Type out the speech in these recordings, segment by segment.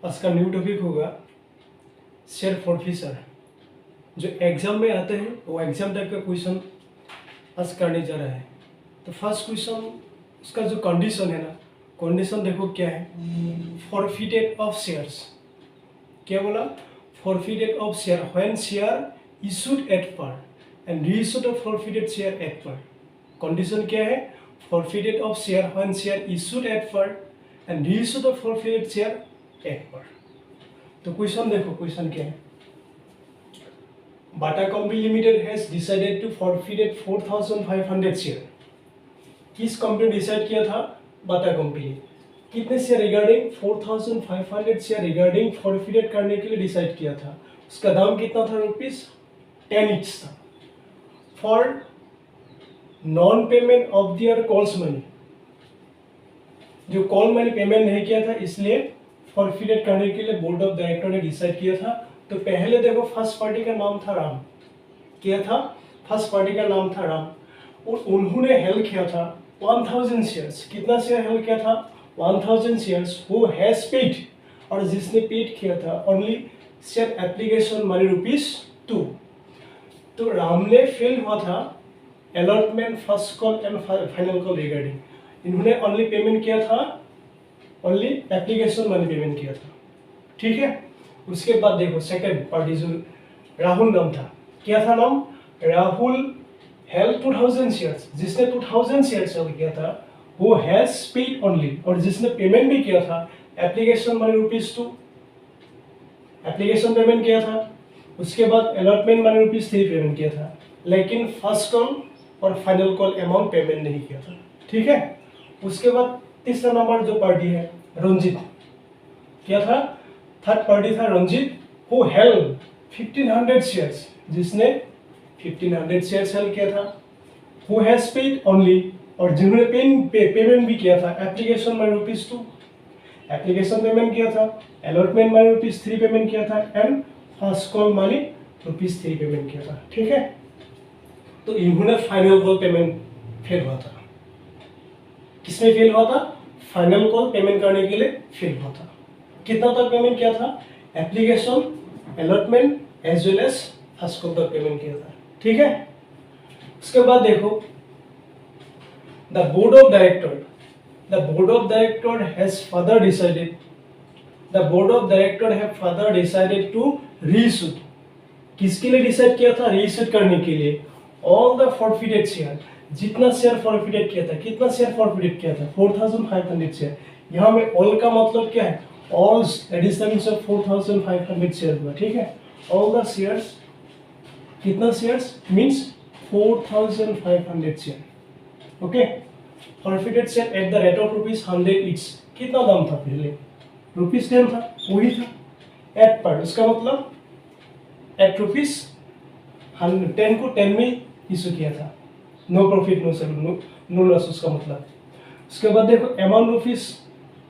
आज का new topic होगा शेयर फॉरफिचर। जो एग्जाम में आते हैं वो एग्जाम टाइप का क्वेश्चन आज करने जा रहा है। तो फर्स्ट क्वेश्चन उसका जो कंडीशन है ना, कंडीशन देखो क्या है। फॉरफिटेड ऑफ शेयर्स, क्या बोला? Forfeited of share when share issued at par and reissued of forfeited share at par. Condition क्या है? Forfeited of share when share issued at par and reissued of forfeited share at par. तो question देखो, question क्या है। Bata company limited has decided to forfeited 4500 share. किस company decide किया था? Bata company. कितने share regarding? 4500 share regarding forfeited करने के लिए डिसाइड किया था। उसका दाम कितना था? ₹10 ईच था। For non payment of their calls money, जो कॉल मनी पेमेंट नहीं किया था इसलिए फॉरफिटेड करने के लिए बोर्ड ऑफ डायरेक्टर ने डिसाइड किया था। तो पहले देखो फर्स्ट पार्टी का नाम था राम। क्या था? फर्स्ट पार्टी का नाम था राम और उन्होंने हेल्ड किया था 1000 शेयर्स। कितना शेयर हेल्ड किया था? 1000 शेयर्स। हु हैज पेड, और जिसने पेड किया था ओनली शेयर एप्लीकेशन मनी ₹2। तो राम ने फेल हुआ था allotment first call and final call regarding. इन्होंने ओनली पेमेंट किया था, ओनली एप्लीकेशन मनी पेमेंट किया था। ठीक है। उसके बाद देखो सेकंड पार्टी जो राहुल नाम था। क्या था नाम? Rahul held 2000 shares. जिसने 2000 शेयर्स हेल्ड किया था वो हैज पेड ओनली, और जिसने पेमेंट भी किया था एप्लीकेशन मनी ₹2, एप्लीकेशन पेमेंट किया था। उसके बाद अलॉटमेंट मनी ₹3 पेमेंट किया था, लेकिन फर्स्ट कॉल और फाइनल कॉल अमाउंट पेमेंट नहीं किया था। ठीक है। उसके बाद तीसरा नंबर जो पार्टी है रंजीत। क्या था? थर्ड पार्टी था रंजीत, हु हेल्ड 1500 शेयर्स। जिसने 1500 शेयर्स हेल्ड किया था। हु हैज पेड ओनली, और जिन्होंने पेमेंट भी किया था एप्लीकेशन मनी ₹2, एप्लीकेशन पेमेंट किया था, अलॉटमेंट मनी ₹3 पेमेंट किया था and first call money ₹3 payment किया था। ठीक है। तो इन्होंने फाइनल कॉल पेमेंट फेल हुआ था। किसमें फेल हुआ था? फाइनल कॉल पेमेंट करने के लिए फेल हुआ था। कितना तक पेमेंट किया था? Application, allotment as well as first call तक पेमेंट किया था। ठीक है। उसके बाद देखो the board of director has further decided to reissue. किसके लिए डिसाइड किया था? रीइशू करने के लिए ऑल द फॉरफिटेड शेयर। जितना शेयर फॉरफिटेड किया था, कितना शेयर फॉरफिटेड किया था? 4500 शेयर। यहाँ में ऑल का मतलब क्या है? ऑल एडिशन से 4500 शेयर हुआ। ठीक है। ऑल द शेयर्स, कितना shares means 4500 share. Okay. Forfeited share eight the rate of ₹100 each. कितना दाम था पहले? ₹10 था, वही था। एट पर, उसका मतलब एट ₹10 को 10 में इशू किया था। No profit no sale, no loss उसका मतलब। उसके बाद देखो अमाउंट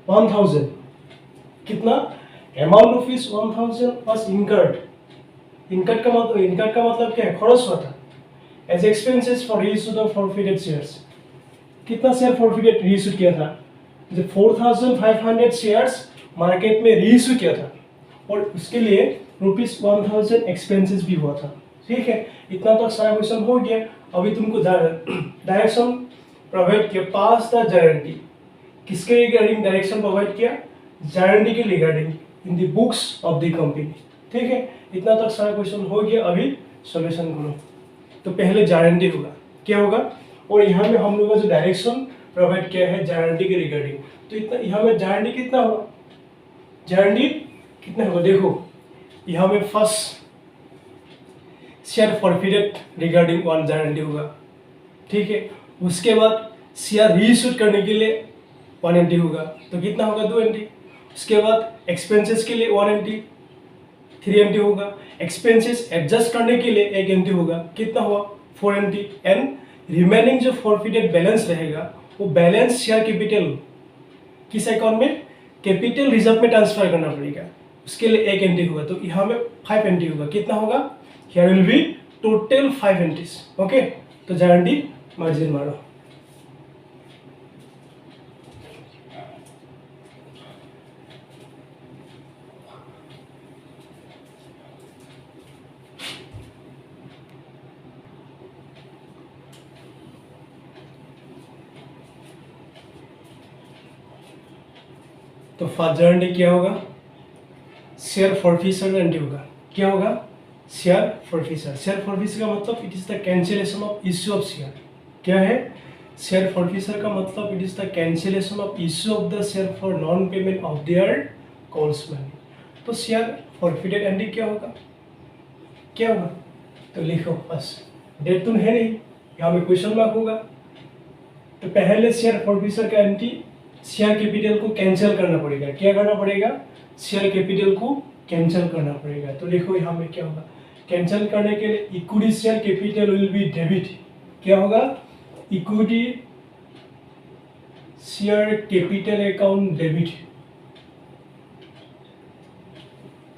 ₹1000। कितना? Amount ₹1000 plus incurred. इनकर्ड का मतलब क्या है? खर्च हुआ था as expenses for reissue of forfeited shares. कितना शेयर फॉरफिटेड रीइशू किया था? जो 4500 शेयर्स मार्केट में रीइशू किया था और उसके लिए ₹1000 एक्सपेंसेस भी हुआ था। ठीक है। इतना तक सारा क्वेश्चन हो गया। अभी तुमको डायरेक्शन प्रोवाइड किया, पास द गारंटी। किसके रिगार्डिंग डायरेक्शन प्रोवाइड किया? गारंटी के regarding in the books of the company. ठीक है। इतना तक सारा क्वेश्चन हो गया। अभी सॉल्यूशन करो। तो पहले गारंटी होगा, क्या होगा? और यहाँ में हम लोग का जो डायरेक्शन प्रोवाइड किया है गारंटी के रिगार्डिंग, तो इतना यहाँ में गारंटी कितना होगा? गारंटी कितना होगा? देखो यहाँ में first share forfeited regarding 1 guarantee होगा। ठीक है। उसके बाद शेयर रीइशू करने के लिए 1 एंट्री होगा, तो कितना होगा? 2 एंट्री। उसके बाद एक्सपेंसेस के लिए 1 एंट्री, 3 एंट्री होगा। एक्सपेंसेस एडजस्ट करने के लिए 1 एंट्री होगा, कितना हुआ? 4 एंट्री। एंड रिमेनिंग जो फॉरफिटेड बैलेंस रहेगा वो बैलेंस शेयर कैपिटल किस अकाउंट में? कैपिटल रिजर्व में ट्रांसफर करना पड़ेगा, उसके लिए 1 एंट्री होगा। तो यहाँ में 5 एंट्री होगा, कितना होगा? Here will be total 5 entries. Okay, तो गारंटी मार्जिन मारो। तो फर्स्ट जनरल क्या होगा, शेयर फॉरफीचर एंट्री होगा। क्या होगा, शेयर फॉरफीचर। शेयर फॉरफीचर का मतलब it is the cancellation of issue of share. क्या है, शेयर फॉरफीचर का मतलब it is the cancellation of issue of the share for non payment of there calls money. तो शेयर फॉरफिटेड एंट्री क्या होगा, क्या होगा, तो लिखो बस, डेट तो है नहीं, यहाँ में क्वेश्चन मार्क होगा। तो पहले शेयर फॉरफीचर का एंट्री शेयर कैपिटल को कैंसिल करना पड़ेगा। क्या करना पड़ेगा, शेयर कैपिटल को कैंसिल करना पड़ेगा। तो देखो यहाँ में क्या होगा, कैंसिल करने के लिए equity share capital will be debit. क्या होगा, equity share capital account debit.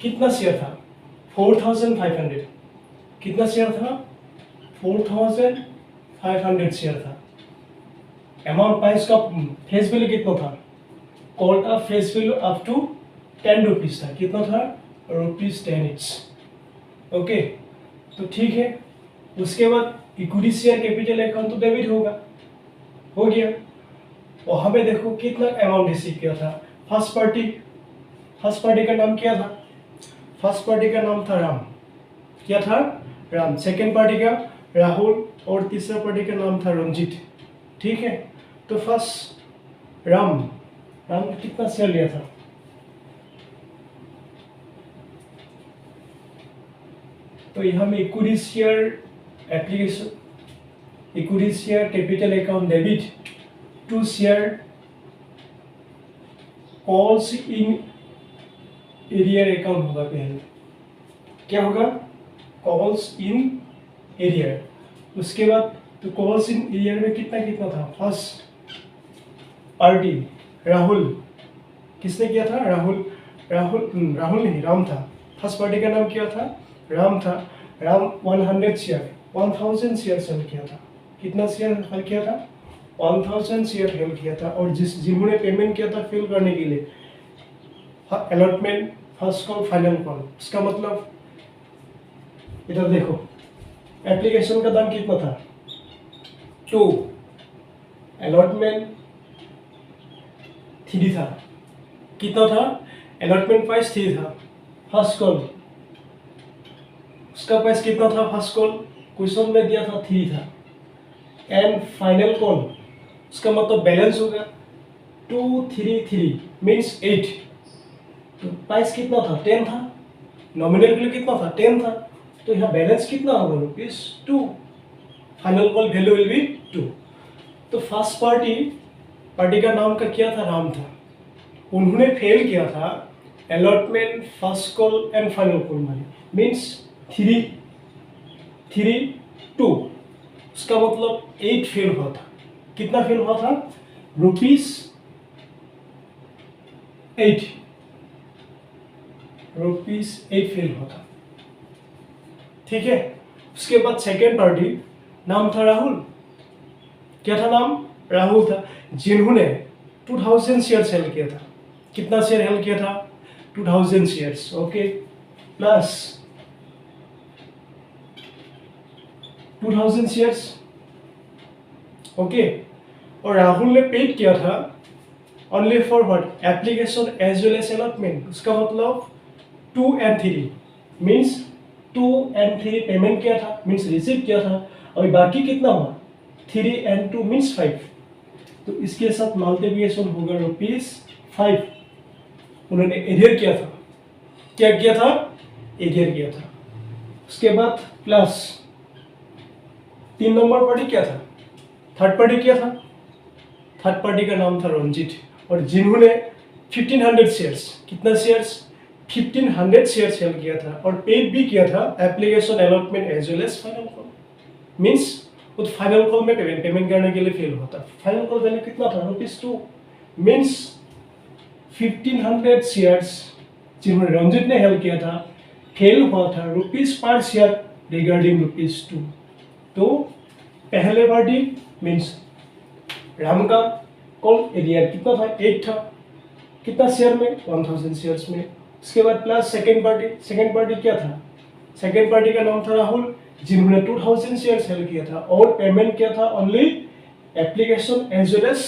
कितना शेयर था, 4500। कितना शेयर था, 4500 शेयर था। अमाउंट प्राइस का फेस वैल्यू कितना था, कॉल का face value up to 10 rupees था। कितना था, ₹10 ओके। तो ठीक है, उसके बाद इक्विटी शेयर कैपिटल अकाउंट तो डेबिट होगा, हो गया। और हमें देखो कितना अमाउंट रिसीव किया था। फर्स्ट पार्टी का नाम क्या था, फर्स्ट पार्टी का नाम था राम। क्या था, राम। सेकेंड पार्टी का राहुल और तीसरा पार्टी का नाम था रंजीत। ठीक है, तो फर्स्ट राम ने कितना शेयर लिया था, तो यहाँ में equity share application, equity share capital account debit to share calls in arrear account होगा पहले। क्या होगा, कॉल्स इन एरियर। उसके बाद तो कॉल्स इन एरियर में कितना था, फर्स्ट पार्टी राहुल, किसने किया था, राहुल नहीं, राम था। फर्स्ट पार्टी का नाम क्या था, राम था। राम 1000 शेयर सेल किया था। कितना शेयर सेल किया था, 1000 शेयर सेल किया था। और जिन्होंने पेमेंट किया था फिल करने के लिए, allotment, first call, final call. इसका मतलब इधर देखो, एप्लीकेशन का दाम कितना था, 2, अलॉटमेंट 3 था। कितना था, अलॉटमेंट प्राइस 3 था। फर्स्ट कॉल, उसका प्राइस कितना था, फर्स्ट कॉल क्वेश्चन में दिया था 3 था। एंड फाइनल कॉल, उसका मतलब बैलेंस होगा 233 मीन्स 8। तो प्राइस कितना था, 10 था। नॉमिनल वैल्यू कितना था, 10 था। तो यहाँ बैलेंस कितना होगा, ₹2। Final call value will be 2। तो फर्स्ट पार्टी का नाम का क्या था, राम था। उन्होंने फेल किया था allotment, first call and final call money means 3, 2। उसका मतलब 8 फेल हुआ था। कितना फेल हुआ था, ₹8 फेल हुआ था। ठीक है, उसके बाद सेकेंड पार्टी नाम था राहुल। क्या था नाम, राहुल था, जिन्होंने 2000 शेयर सेल किया था। कितना शेयर सेल किया था, 2000 shares. Okay, plus 2000 shares. Okay, और राहुल ने पेड किया था only for what, application as well as allotment. उसका मतलब 2 and 3 मीन्स 2 and 3 पेमेंट किया था, मीन्स रिसीव किया था। और बाकी कितना हुआ, 3 and 2 मीन्स 5। तो इसके साथ मल्टीप्लिकेशन होगा ₹5। उन्होंने एडियर किया था। क्या किया था, एडियर किया था। उसके बाद प्लस 3 नंबर पार्टी क्या था, थर्ड पार्टी क्या था, थर्ड पार्टी का नाम था रंजीत। और जिन्होंने 1500 शेयर्स, कितना शेयर्स, 1500 शेयर सेल किया था और पेड भी किया था application allotment as well as final call. Means उस फाइनल कॉल में पेमेंट करने के लिए फेल हुआ था। फाइनल कॉल वैल्यू कितना था, ₹2। मीन्स 1500 शेयर्स जिन्होंने रंजीत ने हेल्प किया था, फेल हुआ था ₹, पर शेयर रिगार्डिंग ₹2। तो पहले पार्टी मीन्स राम का कॉल एरिया कितना था, 8 था। कितना शेयर में, 1000 शेयर्स में। उसके बाद प्लस सेकेंड पार्टी क्या था, सेकेंड पार्टी का नाम था राहुल, जिन्होंने 2000 शेयर सेल किया था और पेमेंट किया था only application as well as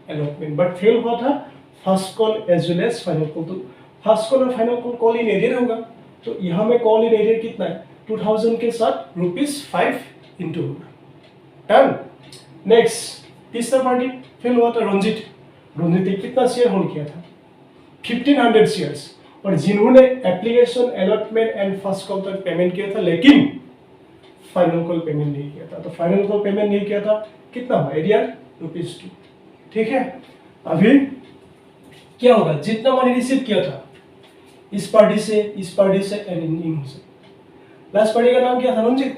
allotment, but fail हुआ था first call as well as final call. तो फर्स्ट कॉल और फाइनल कॉल इन एरियर होगा, तो यहाँ में कॉल इन एरियर कितना है 2000 के साथ ₹5 इंटू होगा। डन। नेक्स्ट तीसरा पार्टी फेल हुआ था रंजित। रंजित ने कितना शेयर होल्ड किया था 1500 शेयर्स, और जिन्होंने application allotment and first call तक पेमेंट किया था लेकिन फाइनल कॉल पेमेंट नहीं किया था। तो फाइनल कॉल पेमेंट नहीं किया था कितना हुआ एरियर ₹2। ठीक है, अभी क्या होगा जितना मनी रिसीव किया था इस पार्टी से एंड इन से। लास्ट पार्टी का नाम क्या था रंजित।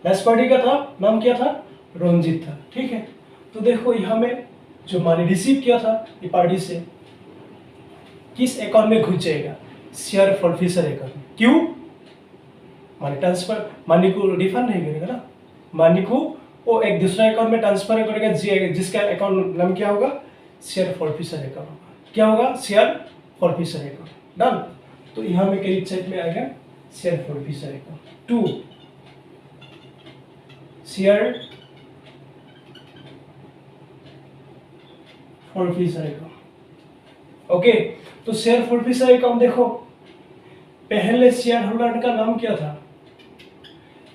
लास्ट पार्टी का था नाम क्या था रंजित था। ठीक है, तो देखो यहाँ में जो मनी रिसीव किया था ये पार्टी से किस अकाउंट में घुस जाएगा शेयर फॉरफिशर अकाउंट में। क्यों मनी ट्रांसफर मनी को रिफंड नहीं करेगा ना, मनी को वो एक दूसरा अकाउंट में ट्रांसफर करेगा जिसका अकाउंट नाम क्या होगा शेयर फॉरफिशर अकाउंट होगा। क्या होगा शेयर फॉरफिशर अकाउंट। डन। तो यहाँ में क्रेडिट साइड में आ गया share forfeiture account 2 share forfeiture account. Okay, तो शेयर फॉरफिशर अकाउंट देखो पहले शेयर होल्डर का नाम क्या था।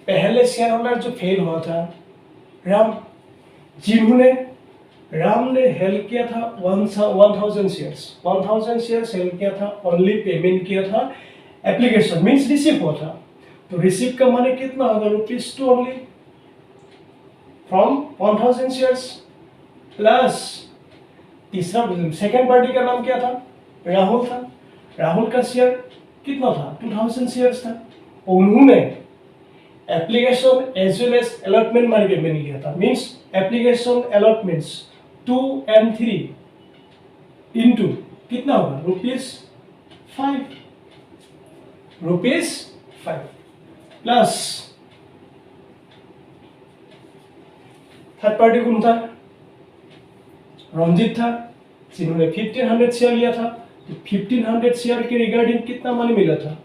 पहले शेयर होल्डर जो फेल हुआ था राम, जिन्होंने राम ने हेल्प किया था 1000 शेयर्स हेल्प किया था, ओनली पेमेंट किया था एप्लीकेशन मींस रिसीव हुआ था। तो रिसीव का माने कितना होगा ₹2 ओनली फ्रॉम 1000 शेयर्स प्लस तीसरा सेकंड पार्टी का नाम क्या था राहुल था। राहुल का शेयर कितना था 2000 शेयर्स था, उन्होंने application as well as allotment money payment किया था means application allotments 2 and 3 into कितना होगा ₹5 प्लस थर्ड पार्टी कौन था रंजित था, जिन्होंने 1500 शेयर लिया था। तो 1500 शेयर के रिगार्डिंग कितना मनी मिला था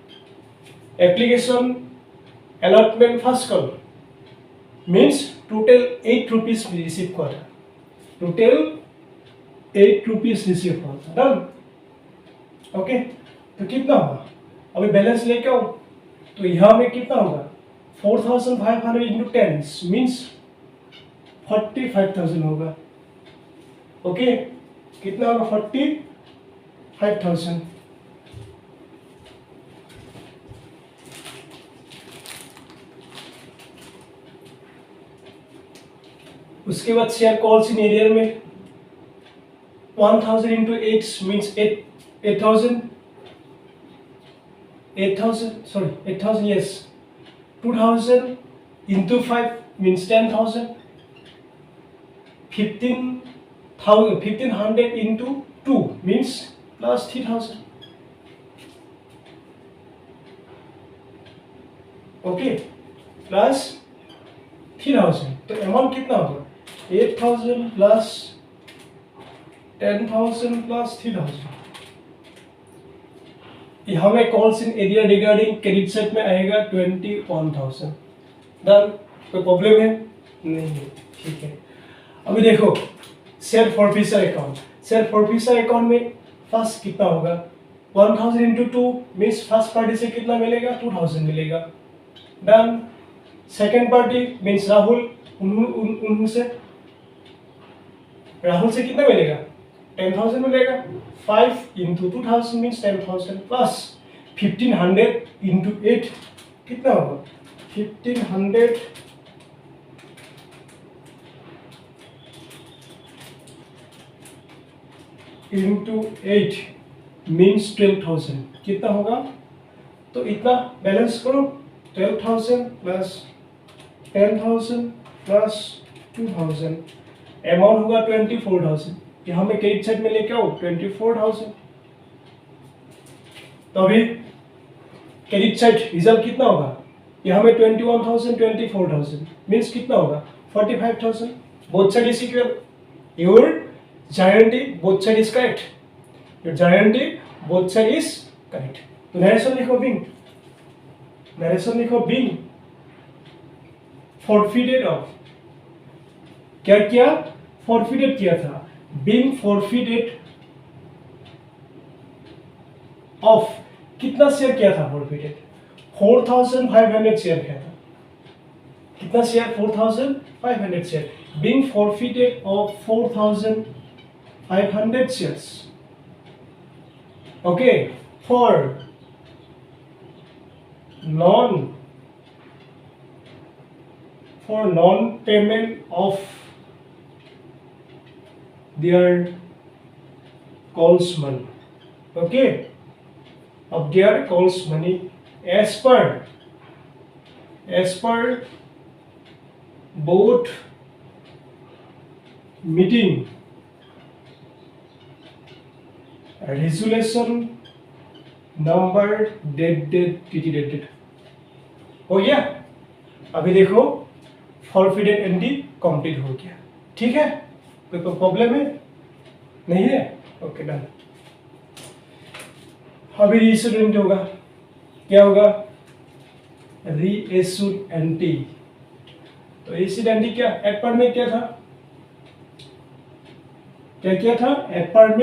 application allotment first call means total ₹8 receive हुआ था, टोटल ₹8 रिसीव हुआ था। डन। ओके, तो कितना होगा अभी बैलेंस लेके आओ, तो यहाँ में कितना होगा 4500 इंटू 10 मीन्स 45,000 होगा। ओके, कितना होगा 45,000। उसके बाद शेयर कॉल्स इन एरियर में 1000 into 8 means 8,000 yes 2000 into 5 means 10,000 1500 into 2 means plus 3,000 okay plus 3,000 तो अमाउंट कितना होगा 8,000 प्लस 10,000 प्लस 3,000 यहाँ में calls in area regarding credit side में आएगा 21,000। डन। कोई प्रॉब्लम है नहीं है, ठीक है। अभी देखो share forfeiture account, share forfeiture account में फर्स्ट कितना होगा 1000 इंटू 2 मीन्स फर्स्ट पार्टी से कितना मिलेगा 2000 मिलेगा। Done. Second party means Rahul, उनसे राहुल से कितना मिलेगा 10,000 मिलेगा। 5 इंटू 2000 मीन्स 10,000 प्लस 1500 इंटू 8 कितना होगा 1500 इंटू 8 मीन्स 12,000 कितना होगा। तो इतना बैलेंस करो 12,000 प्लस 10,000 प्लस 2,000 अमाउंट होगा 24,000। यहाँ में क्रेडिट साइड में लेके आओ 24,000। तो अभी क्रेडिट साइड रिजल्ट कितना होगा यहाँ में 21,000 24,000 मीन्स कितना होगा 45,000। Both side is equal, your guarantee both side is correct, your guarantee both side is correct। तो नरेशन लिखो बिंग, नरेशन लिखो बिंग forfeited ऑफ, क्या किया forfeited किया था, being forfeited ऑफ कितना शेयर किया था फॉरफिटेड 4500 शेयर किया था कितना share 4500 share being forfeited of 4500 shares okay for non payment of their calls money okay of their calls money as per board meeting resolution number date हो गया। अभी देखो फॉरफिटेड एंट्री कंप्लीट हो गया ठीक है कोई प्रॉब्लम है नहीं है ओके डन। अभी रीइश्यूड एंट्री होगा क्या होगा रीइश्यूड एंट्री तो रीइश्यूड एंट्री क्या एट पर में क्या था एट पर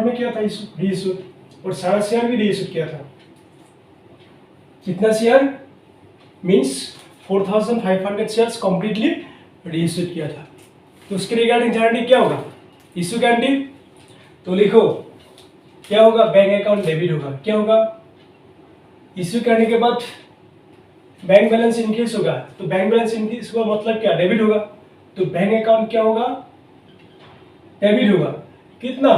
में क्या था रीइश्यूड और सारा शेयर भी रीइश्यूड किया था कितना share means 4500 shares completely reissued किया था तो उसके रिगार्डिंग जानने क्या होगा इश्यू गारंटी तो लिखो क्या होगा बैंक अकाउंट डेबिट होगा क्या होगा इश्यू करने के बाद बैंक बैलेंस इंक्रीज होगा तो बैंक बैलेंस इंक्रीज हुआ मतलब क्या डेबिट होगा तो बैंक अकाउंट क्या होगा डेबिट होगा कितना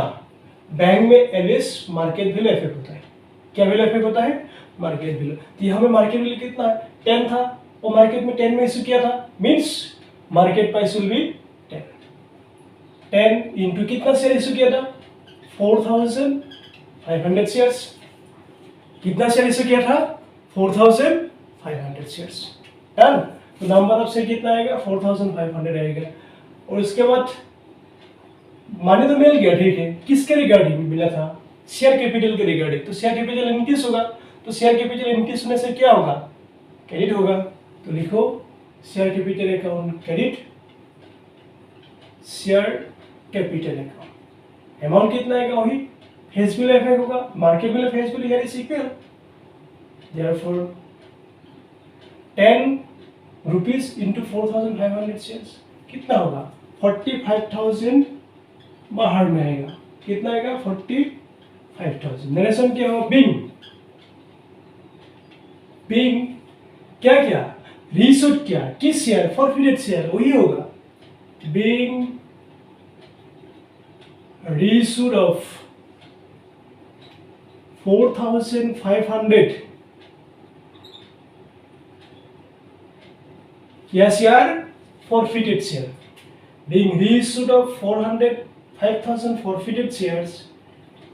बैंक में एलवेज मार्केट वैल्यू इफेक्ट होता है क्या वैल्यू इफेक्ट होता है मार्केट वैल्यू तो यहाँ पे मार्केट वैल्यू कितना है 10 था और मार्केट में 10 में इश्यू किया था means market price will be 10 into कितना शेयर इश्यू किया था 4500 शेयर्स कितना शेयर इश्यू किया था 4500 शेयर्स डन तो नंबर ऑफ शेयर कितना आएगा 4500 आएगा और उसके बाद माने तो मिल गया ठीक है किसके रिगार्डिंग मिला था शेयर कैपिटल के रिगार्डिंग तो शेयर कैपिटल इंक्रीज होगा तो शेयर कैपिटल इंक्रीज होने से क्या होगा क्रेडिट होगा तो लिखो share capital account credit share capital account amount कितना आएगा वही फेस वैल्यू इफेक्ट होगा मार्केट वैल्यू फेस वैल्यू यानी equal therefore 10 rupees into 4500 shares कितना होगा 45000 बाहर में आएगा कितना आएगा 45000 नरेशन क्या होगा बीइंग क्या रीइश्यूड क्या किस शेयर फॉरफिटेड शेयर वही होगा बीइंग रीइश्यूड ऑफ 4500 क्या share forfeited share being reissued of 5000 forfeited shares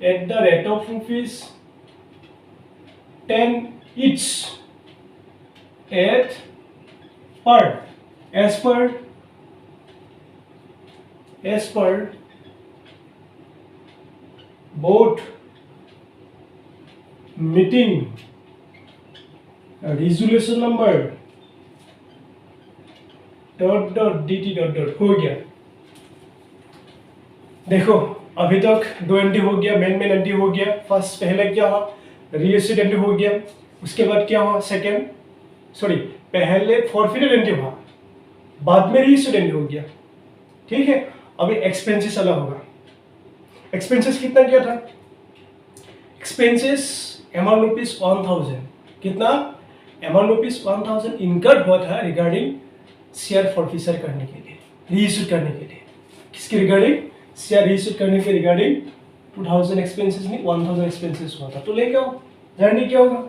at the rate of rupees 10 each as per board meeting resolution number .dt. हो गया देखो अभी तक दो एंट्री हो गया मेन एंट्री हो गया फर्स्ट पहले क्या हुआ रीइश्यूड एंट्री हो गया उसके बाद क्या हुआ पहले फॉरफिटेड एंट्री हुआ बाद में रीइश्यूड एंट्री हो गया ठीक है अभी एक्सपेंसेस अलग होगा एक्सपेंसेस कितना किया था एक्सपेंसेस अमाउंट रुपीज 1000 कितना अमाउंट रुपीज 1000 इनकर्ड हुआ था रिगार्डिंग शेयर फॉरफिचर करने के लिए रीइश्यूड करने के लिए किसके रिगार्डिंग शेयर रीइश्यूड करने के रिगार्डिंग 2000 एक्सपेंसेस नहीं 1000 एक्सपेंसेस हुआ था तो लेके आओ जानने क्या होगा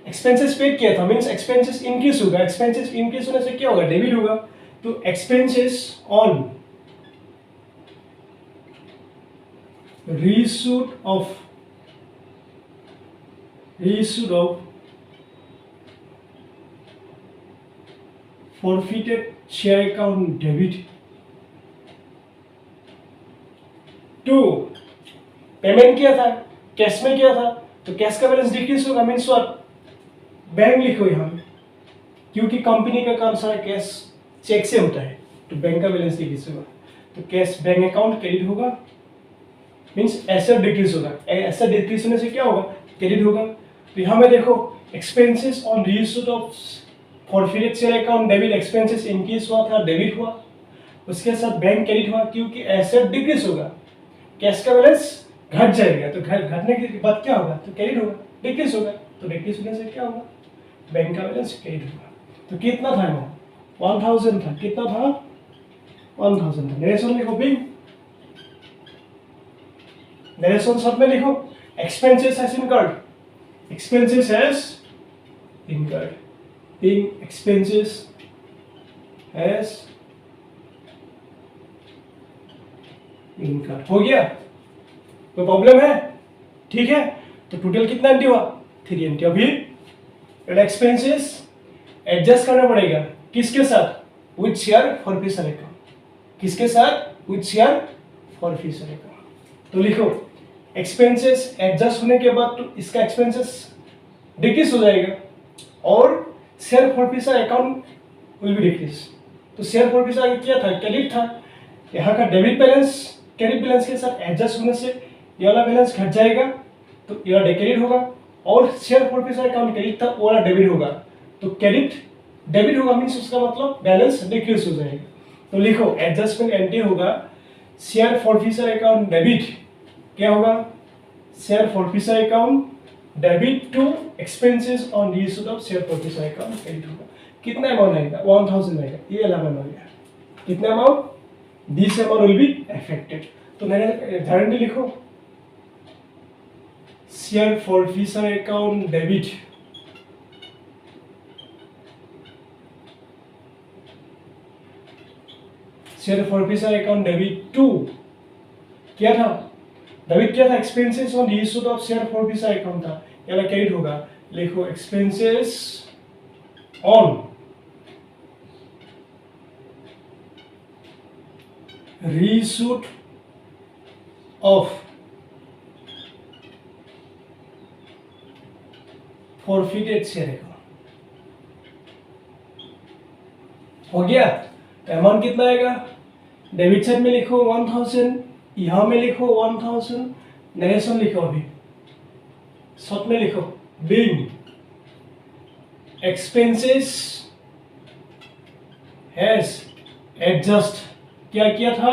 एक्सपेंसेस पेड किया था मींस एक्सपेंसेस इंक्रीज होगा एक्सपेंसेस इंक्रीज होने से क्या होगा डेबिट होगा तो expenses on reissued of forfeited share account debit to payment किया था कैश में किया था तो कैश का बैलेंस डिक्रीज होगा मीन्स व्हाट बैंक लिखो यहाँ क्योंकि कंपनी का काम सारा कैश चेक से होता है तो बैंक का बैलेंस डिक्रीज होगा तो कैश बैंक अकाउंट क्रेडिट होगा मीन्स एसेट डिक्रीज होगा, एसेट डिक्रीज होने से क्या होगा, क्रेडिट होगा। तो यहाँ में देखो expenses on reissued of forfeited share account debit, expenses increase हुआ था, डेबिट हुआ, उसके साथ बैंक क्रेडिट हुआ क्योंकि एसेट डिक्रीज होगा, कैश का बैलेंस घट जाएगा, तो घटने के बाद क्या होगा, तो क्रेडिट होगा, डिक्रीज होगा, तो डिक्रीज होने से क्या होगा, बैंक का बैलेंस क्रेडिट होगा। तो कितना था वो 1000 था, कितना था 1000 था। नरेशन लिखो बिंग, नरेशन सब में लिखो expenses has incurred, expenses has incurred, being expenses has incurred। हो गया, कोई प्रॉब्लम है, ठीक है। तो टोटल कितना एंट्री हुआ, 3 एंट्री। अभी एक्सपेंसेस एडजस्ट करना पड़ेगा किसके साथ, विद शेयर फॉरफिशन अकाउंट, किसके साथ, विद शेयर फॉरफिशन अकाउंट। तो लिखो एक्सपेंसेस एडजस्ट होने के बाद तो इसका एक्सपेंसेस डिक्रीज हो जाएगा और share forfeiture account will be decrease. तो शेयर फॉरफिशन क्या था, क्रेडिट था, यहाँ का डेबिट बैलेंस क्रेडिट बैलेंस के साथ एडजस्ट होने से ये वाला बैलेंस घट जाएगा, तो ये वाला क्रेडिट होगा, और शेयर फॉरफिशन अकाउंट क्रेडिट था, वो वाला डेबिट होगा, तो क्रेडिट डेबिट होगा मीन्स उसका मतलब बैलेंस डिक्रीज हो जाएगा। तो लिखो एडजस्टमेंट एंट्री होगा शेयर फॉरफिशन अकाउंट डेबिट, क्या होगा, share forfeiture account debit to expenses on reissued of share forfeiture account credit होगा। कितना अमाउंट आएगा, 1000 आएगा, ये अमाउंट हो गया, कितना amount, this amount will be affected. तो मैंने धारण लिखो share forfeiture account debit share forfeiture account debit to क्या था, डेबिट क्या था, expenses on reissued of share forfeiture account था, यानी क्रेडिट होगा। लिखो expenses on reissued of forfeited share account. हो गया, तो अमाउंट कितना आएगा, डेबिट साइड में लिखो 1000, यहाँ में लिखो 1000, नरेशन लिखो, अभी शॉर्ट में लिखो बीइंग एक्सपेंसेस हैज एडजस्ट, क्या किया था,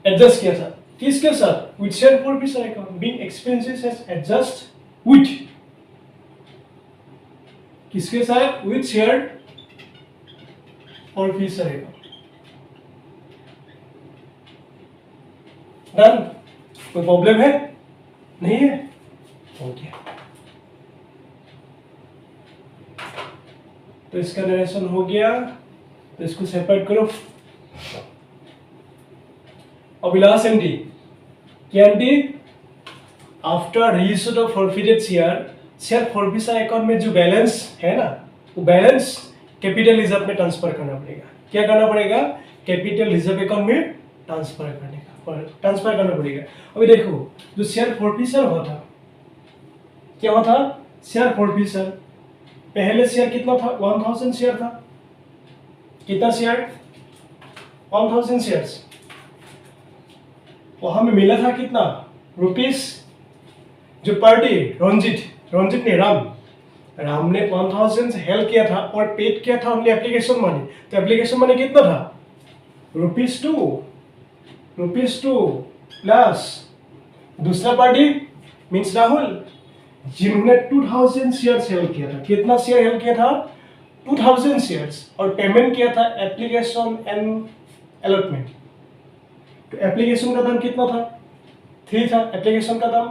एडजस्ट किया था, किसके साथ, with share forfeiture account, being expenses has adjust with, किसके साथ, with share forfeiture account. Done, कोई प्रॉब्लम है, नहीं है, हो गया। तो इसका नरेशन हो गया, तो इसको सेपरेट करो। अब लास्ट एंट्री, क्या entry, after reissued of forfeited share forfeiture account में जो बैलेंस है ना, वो बैलेंस कैपिटल रिजर्व में ट्रांसफर करना पड़ेगा। क्या करना पड़ेगा, कैपिटल रिजर्व अकाउंट में ट्रांसफर करना पड़ेगा। अभी देखो जो शेयर फॉरफिशन हुआ था, क्या हुआ था, शेयर फॉरफिशन, पहले शेयर कितना था, 1000 शेयर था, कितना शेयर, 1000 शेयर्स, वो हमें मिला था कितना, रुपीस, जो पार्टी रंजित ने राम ने 1000 से हेल्प किया था और पेड किया था ओनली एप्लीकेशन मनी, तो एप्लीकेशन मनी कितना था, ₹2 प्लस दूसरा पार्टी मीन्स राहुल, जिन्होंने 2000 शेयर्स हेल्प किया था, कितना शेयर हेल्प किया था, 2000 शेयर्स, और पेमेंट किया था एप्लीकेशन एंड अलॉटमेंट। तो एप्लीकेशन का दाम कितना था, 3 था, एप्लीकेशन का दाम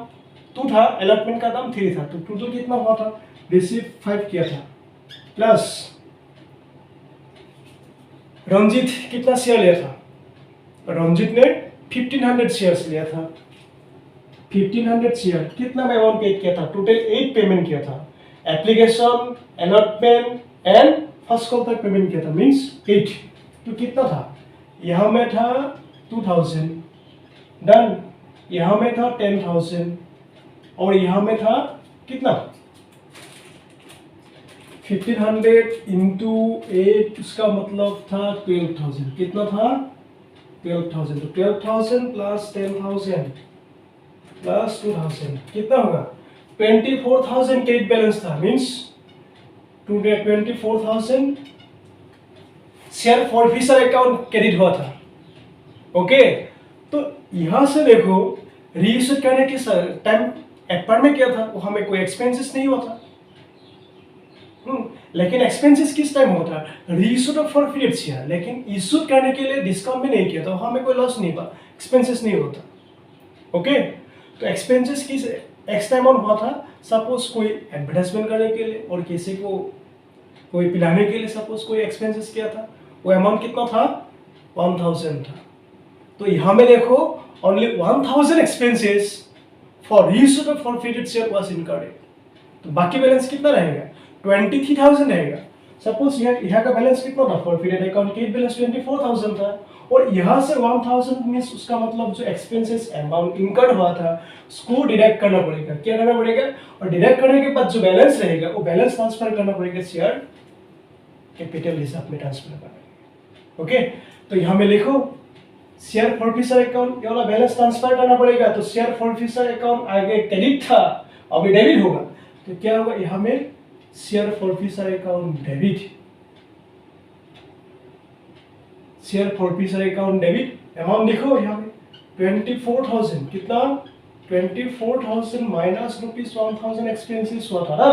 2 था, अलॉटमेंट का दाम 3 था, तो टोटल कितना हुआ था, रिसीव 5 किया था, प्लस रंजित कितना शेयर लिया था, रंजित ने 1500 शेयर्स लिया था, 1500 शेयर, कितना अमाउंट पे किया था, टोटल 8 पेमेंट किया था, application, allotment and first call तक पेमेंट किया था, मींस 8। तो कितना था, यहाँ में था 2000, डन, यहाँ में था 10,000, और यहाँ में था कितना, 1500 इंटू 8, उसका मतलब था 12,000, कितना था, 12,000, तो 12,000 प्लस 10,000 प्लस 2,000 कितना होगा? 24,000 क्रेडिट बैलेंस था, means 24,000 share forfeiture account credit हुआ था। ओके, तो यहां से देखो रीइश्यू करने के टाइम एक्सपायर में क्या था, वो हमें कोई एक्सपेंसेस नहीं हुआ था। लेकिन एक्सपेंसेस किस टाइम हुआ था? रीइश्यूड ऑफ फॉरफिटेड शेयर, लेकिन इश्यू करने के लिए डिस्काउंट भी नहीं किया था, हमें कोई लॉस नहीं हुआ, एक्सपेंसेस नहीं होता। ओके, तो एक्सपेंसेस किस एक्स टाइम ऑन हुआ था? सपोज कोई एडवर्टाइजमेंट करने के लिए और किसी को कोई पिलाने के लिए सपोज कोई एक्सपेंसेस किया था, वो अमाउंट कितना था? 1,000 था। तो यहाँ में देखो only 1,000 expenses for reissued of forfeited share was incurred. तो बाकी बैलेंस कितना रहेगा? 23,000 रहेगा। सपोज यहाँ का बैलेंस कितना था? फॉरफिटेड अकाउंट के बैलेंस 24,000 था, और यहाँ से 1,000 मींस उसका मतलब जो एक्सपेंसेस अमाउंट इनकर्ड हुआ था उसको डिडक्ट करना पड़ेगा। क्या करना पड़ेगा? और डिडक्ट करने के बाद जो बैलेंस रहेगा वो बैलेंस ट्रांसफर करना पड़ेगा, शेयर कैपिटल रिजर्व में ट्रांसफर करना। ओके, तो यहाँ में लिखो शेयर फॉरफिशर अकाउंट ये वाला बैलेंस ट्रांसफर करना पड़ेगा। तो शेयर फॉरफिशर अकाउंट आगे क्रेडिट था, अभी डेबिट होगा, तो क्या होगा? यहाँ में share forfeiture account debit, share forfeiture account debit. Amount देखो यहाँ में 24,000 कितना? 24,000 माइनस ₹1,000 एक्सपेंसेस हुआ था ना।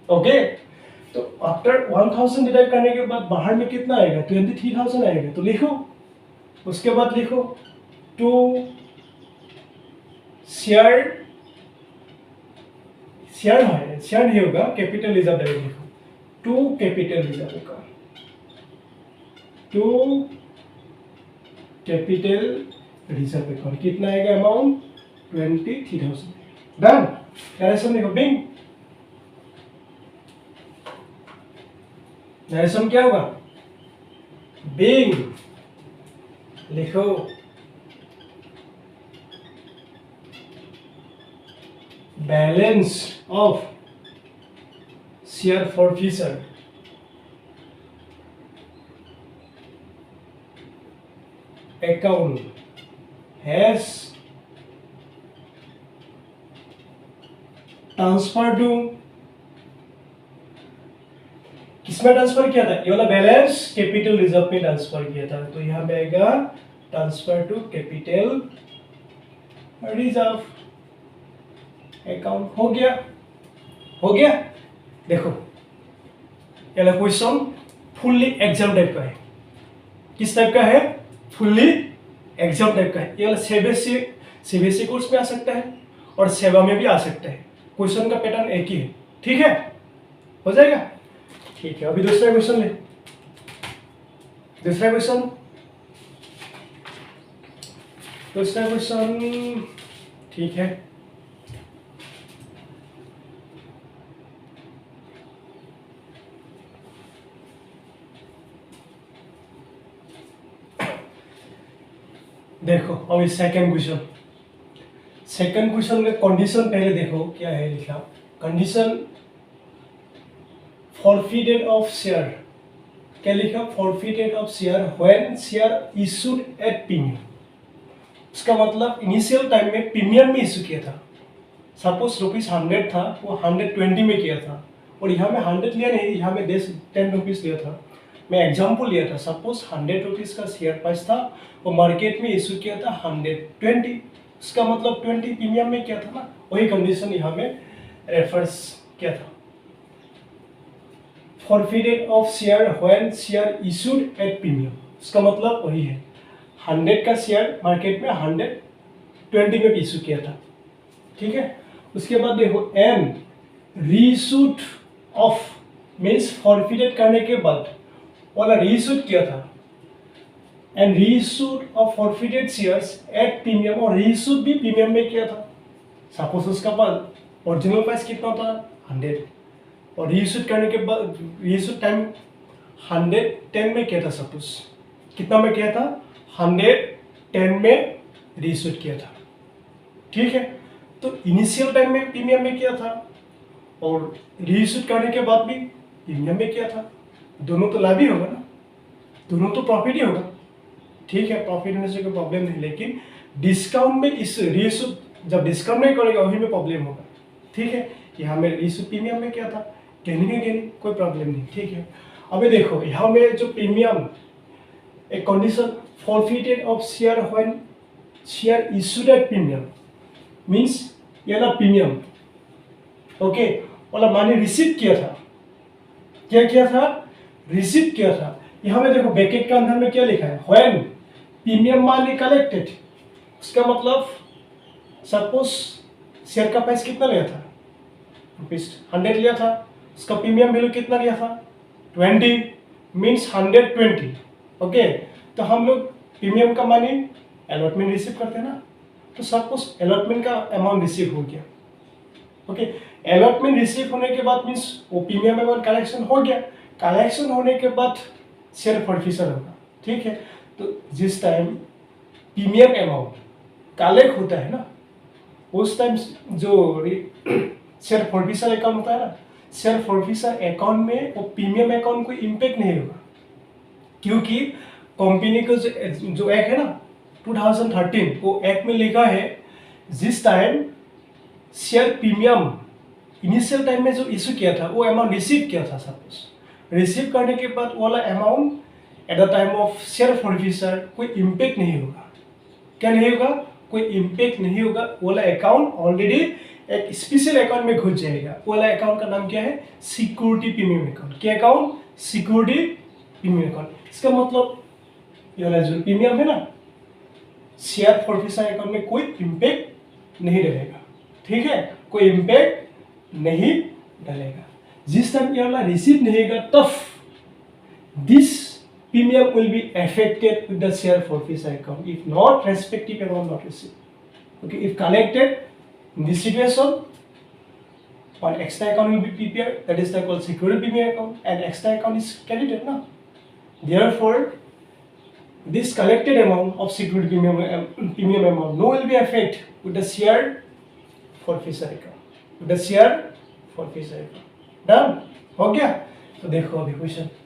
ओके, तो आफ्टर 1,000 डिडक्ट करने के बाद बाहर में कितना आएगा? 23,000 आएगा। तो लिखो, उसके बाद लिखो टू शेयर नहीं होगा, कैपिटल रिजर्व लिखो, टू कैपिटल रिजर्व का, टू कैपिटल रिजर्व अकाउंट कितना आएगा? अमाउंट 23,000। डन। डायरेक्शन लिखो बिंग। डायरेक्शन क्या होगा? बिंग लिखो balance of share forfeiture account has transfer to, किसमें ट्रांसफर किया था? ये वाला बैलेंस कैपिटल रिजर्व में ट्रांसफर किया था, तो यहां पे आएगा transfer to capital reserve account. हो गया, हो गया। देखो ये वाला क्वेश्चन फुल्ली एग्जाम टाइप का है। किस टाइप का है? फुल्ली एग्जाम टाइप का है। ये वाला सीबीएसई कोर्स में आ सकता है और सेवा में भी आ सकता है। क्वेश्चन का पैटर्न एक ही है, ठीक है? हो जाएगा, ठीक है। अभी दूसरा क्वेश्चन ले, दूसरा क्वेश्चन ठीक है। देखो अभी सेकंड क्वेश्चन में कंडीशन पहले देखो क्या है लिखा। कंडीशन फॉरफिटेड ऑफ शेयर, क्या लिखा? Forfeited of share when share issued at premium. उसका मतलब इनिशियल टाइम में प्रीमियम में इशू किया था। सपोज ₹100 था, वो 120 में किया था, और यहाँ में 100 लिया नहीं, यहाँ में 10 रुपीज़ लिया था। मैं एग्जाम्पल लिया था, सपोज 100 रुपीज़ का शेयर प्राइस था, वो मार्केट में इशू किया था 120, उसका मतलब 20 प्रीमियम में किया था ना। वही कंडीशन यहाँ में रेफर्स किया था। Forfeited of share when share issued at premium, उसका मतलब वही है। 100 का शेयर मार्केट में 120 में इशू किया था, ठीक है। उसके बाद देखो and reissued of means forfeited करने के बाद वाला रीइशूड किया था, and reissued of forfeited shares at premium, और रीइशूड भी प्रीमियम में किया था। सपोज उसका बाद ओरिजिनल प्राइस कितना था? 100, और रीइशूड करने के बाद रीइशूड टाइम 110 में किया था। सपोज कितना में किया था? 110 में रीइशूड किया था, ठीक है। तो इनिशियल टाइम में प्रीमियम में किया था, और रीइशूड करने के बाद भी प्रीमियम में किया था। दोनों तो लाभ ही होगा ना, दोनों तो प्रॉफिट ही होगा, ठीक है, प्रॉफिट होने से कोई प्रॉब्लम नहीं, लेकिन डिस्काउंट में इस रीइशू जब डिस्काउंट नहीं करेगा वही में प्रॉब्लम होगा। ठीक है, यहाँ में रीइशू प्रीमियम में क्या था, गेनिंग कोई प्रॉब्लम नहीं। ठीक है, अभी देखो यहाँ में जो प्रीमियम एक condition forfeited of share when share issued at premium means ये ना प्रीमियम ओके वाला मानी रिसीव किया था, क्या किया था, रिसीव किया था। यहाँ में देखो ब्रैकेट के अंदर में क्या लिखा है, when प्रीमियम मानी कलेक्टेड, उसका मतलब सपोज शेयर का प्राइस कितना लिया था, ₹100 लिया था, उसका प्रीमियम वैल्यू कितना लिया था 20 मीन्स 120। ओके, तो हम लोग प्रीमियम का मानी अलॉटमेंट रिसीव करते हैं ना, तो सपोज अलॉटमेंट का अमाउंट रिसीव हो गया। ओके, अलॉटमेंट रिसीव होने के बाद मीन्स वो प्रीमियम अमाउंट कलेक्शन हो गया, कलेक्शन होने के बाद शेयर फॉरफिशर होगा। ठीक है, तो जिस टाइम प्रीमियम अमाउंट कलेक्ट होता है ना, उस टाइम जो शेयर फॉरफिशर अकाउंट होता है ना, शेयर फॉरफिशर अकाउंट में वो प्रीमियम अकाउंट को इम्पेक्ट नहीं होगा, क्योंकि कंपनी का जो एक्ट है ना 2013, वो एक्ट में लिखा है जिस time share premium initial time में जो इशू किया था वो अमाउंट रिसीव किया था, सपोज रिसीव करने के बाद वाला amount at the time of share forfeiture कोई इम्पेक्ट नहीं होगा। क्या नहीं होगा, कोई इम्पेक्ट नहीं होगा, वाला अकाउंट ऑलरेडी एक स्पेशल अकाउंट में घुस जाएगा। वाला अकाउंट का नाम क्या है, सिक्योरिटी प्रीमियम अकाउंट। क्या अकाउंट, सिक्योरिटी प्रीमियम अकाउंट। इसका मतलब ये वाला जो प्रीमियम है ना, शेयर फॉरफिशर अकाउंट में कोई इम्पेक्ट नहीं डालेगा। ठीक है, कोई इम्पेक्ट नहीं डालेगा। जिस टाइम ये वाला रिसीव नहीं होगा तब this premium will be affected with the share forfeiture account. If not, respective amount not received. Okay, if collected in this situation, one extra account will be prepared. That is called security premium account, and extra account is credited now. Therefore, this collected amount of security premium amount no will be affected with the share forfeiture account. With the share forfeiture account. Done? हो गया? तो देखो अभी question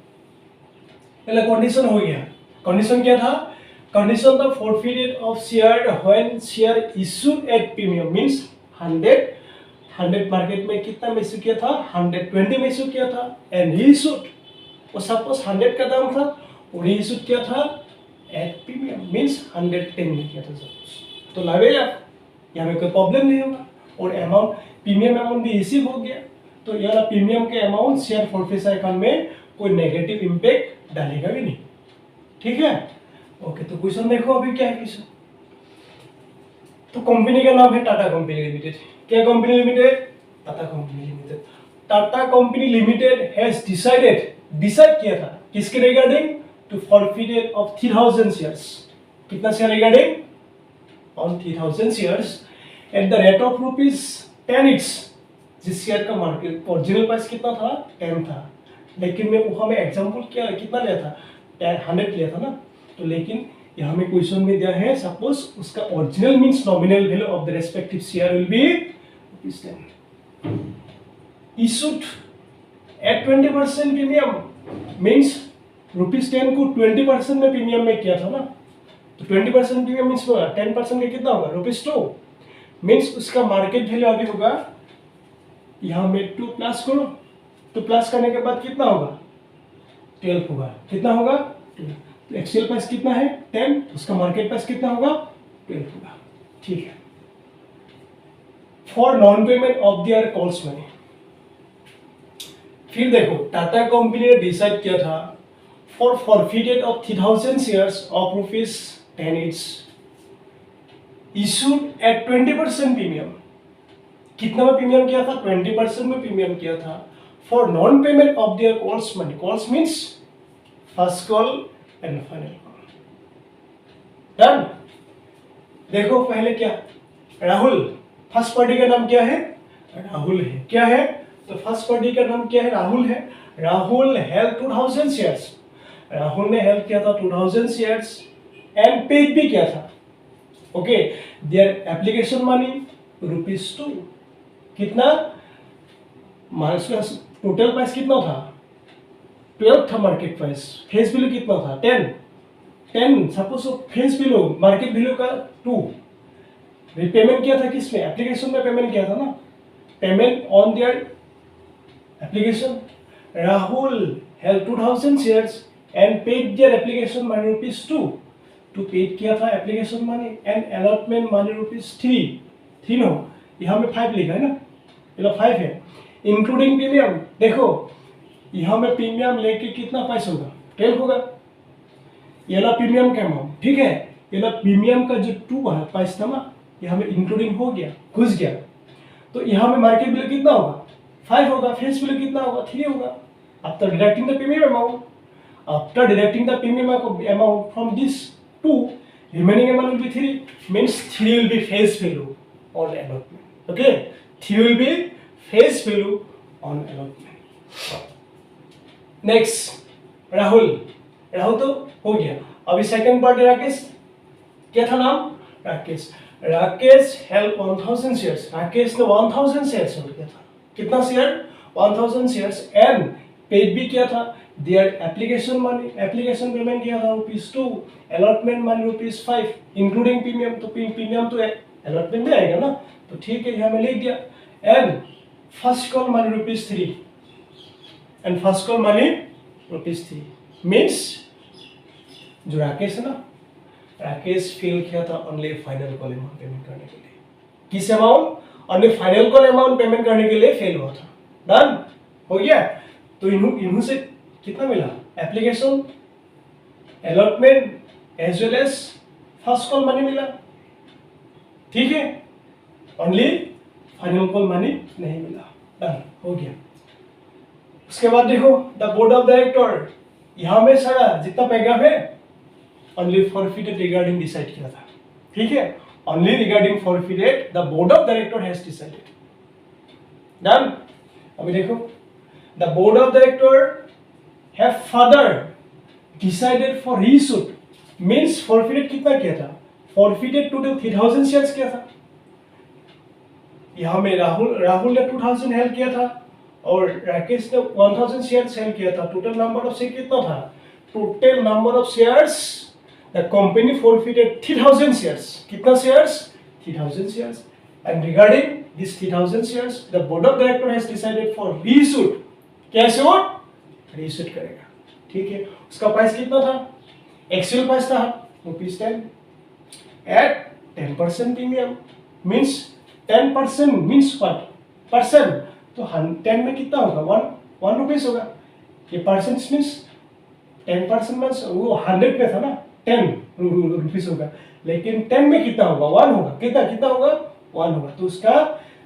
पहले condition हो गया। Condition क्या था, कंडीशन था forfeited of share when share issued at premium means 100 market में कितना में इशू किया था, 120 में इशू किया था, एंड रीइशूड वो सपोज 100 का दाम था, वो रीइशूड किया था एट प्रीमियम मींस 110 में किया था सपोज, तो लगेगा यहाँ में कोई प्रॉब्लम नहीं होगा। और अमाउंट प्रीमियम अमाउंट भी रिसीव हो गया, तो ये वाला प्रीमियम के अमाउंट शेयर फॉरफिशर अकाउंट में कोई नेगेटिव इंपैक्ट डालेगा भी नहीं। ठीक है, ओके। तो क्वेश्चन देखो अभी क्या है क्वेश्चन। तो कंपनी का नाम है टाटा कंपनी लिमिटेड। क्या company limited, Tata company limited. Tata company limited has decide किया था किसके regarding, to forfeited of 3000 shares. कितना share regarding, on 3000 shares at the rate of ₹10। जिस शेयर का मार्केट ओरिजिनल प्राइस कितना था, 10 था, लेकिन मैं वो हमें एग्जांपल क्या कितना लिया था, 100 लिया था ना। तो लेकिन यहाँ में क्वेश्चन में दिया है सपोज उसका original means nominal value of the respective share will be ₹10 issued at 20% premium means ₹10 को 20% में प्रीमियम में किया था ना, तो 20% प्रीमियम मींस 10% का कितना होगा, ₹2 मींस उसका मार्केट वैल्यू अभी होगा, यहाँ में 2 प्लस करो, तो प्लस करने के बाद कितना होगा, 12 होगा। कितना होगा, 12। तो एक्चुअल प्राइस कितना है, 10, उसका मार्केट प्राइस कितना होगा, 12 होगा। ठीक है। For non payment of their calls money, फिर देखो टाटा कंपनी ने डिसाइड किया था for forfeited of 3000 shares of ₹10 each issued at 20% premium. कितना में प्रीमियम किया था, 20% में प्रीमियम किया था। For non payment of there calls money, calls means first call and final call. Done. देखो पहले क्या, राहुल, फर्स्ट पार्टी का नाम क्या है, राहुल है। क्या है, तो फर्स्ट पार्टी का नाम क्या है, राहुल है। राहुल हेल्ड 2000 शेयर्स, राहुल ने हेल्ड किया था 2000 शेयर्स एंड पेड भी किया था। Okay, there application money ₹2। कितना, टोटल प्राइस कितना था, 12 था मार्केट प्राइस, फेस वैल्यू कितना था, 10। 10, suppose face value market value का 2, पेमेंट किया था किसमें, एप्लीकेशन में पेमेंट किया था ना, payment on their application. Rahul held 2000 shares and paid their application money ₹2 to paid किया था application money and allotment money ₹3, 3 no यहाँ में 5 लिखा है ना, ये 5 है, इंक्लूडिंग प्रीमियम। देखो यहाँ में प्रीमियम लेके कितना पैसा होगा, 12 होगा, ये ला प्रीमियम का अमाउंट, ठीक है। ये ला प्रीमियम का जो 2 है पैसा ना, यहाँ में इंक्लूडिंग हो गया, घुस गया, तो यहाँ में मार्केट वैल्यू कितना होगा, 5 होगा, फेस वैल्यू कितना होगा, 3 होगा। After deducting the premium amount, after deducting the premium amount from this 2, remaining amount will be 3, means 3 will be face value on allotment. Okay, 3 will be face value on allotment. Next, Rahul तो हो गया। अभी second part है राकेश, क्या था नाम, Rakesh held 1000 shares, Rakesh ने 1000 shares hold किया था, कितना शेयर, 1000 शेयर्स, एंड पेड भी किया था there application money, application payment किया था ₹2, अलॉटमेंट मनी ₹5, इंक्लूडिंग प्रीमियम, तो प्रीमियम तो अलॉटमेंट में आएगा ना, तो ठीक है यहाँ में लिख दिया, and first call money ₹3, and first call money ₹3 means जो राकेश है ना, राकेश फेल किया था only final call amount payment करने के लिए, किस amount, only final call amount payment करने के लिए फेल हुआ था। डन हो गया, तो इन्हों से कितना मिला, application, allotment as well as first call money मिला, ठीक है, ओनली फाइनल कॉल मनी नहीं मिला। डन हो गया। उसके बाद देखो द बोर्ड ऑफ डायरेक्टर, यहाँ में सारा जितना पैराग्राफ है ओनली फॉरफिटेड रिगार्डिंग डिसाइड किया था, ठीक है, only regarding forfeited the board of director has decided. Done. अभी देखो the board of director have further decided for reshoot, means forfeited कितना किया था, फॉरफिटेड टोटल 3000 शेयर्स किया था, यहाँ में राहुल ने 2000 हेल्प किया था और राकेश ने 1000 शेयर्स हेल्प किया था, टोटल नंबर ऑफ शेयर कितना था, total number of shares the company forfeited 3000 shares, कितना shares, 3000 shares, and regarding this 3000 shares the board of director has decided for reissue, क्या शूट, रीशूट करेगा, ठीक है। उसका प्राइस कितना था, एक्चुअल प्राइस था ₹10 at 10% premium, means 10% means what, percent, तो 10 में कितना होगा, 1 रुपीस होगा, ये परसेंट मीन्स 10% मीन्स वो 100 में था ना, 10 रुपीस होगा, लेकिन 10 में कितना होगा, 1 होगा, कितना होगा, 1 होगा, तो उसका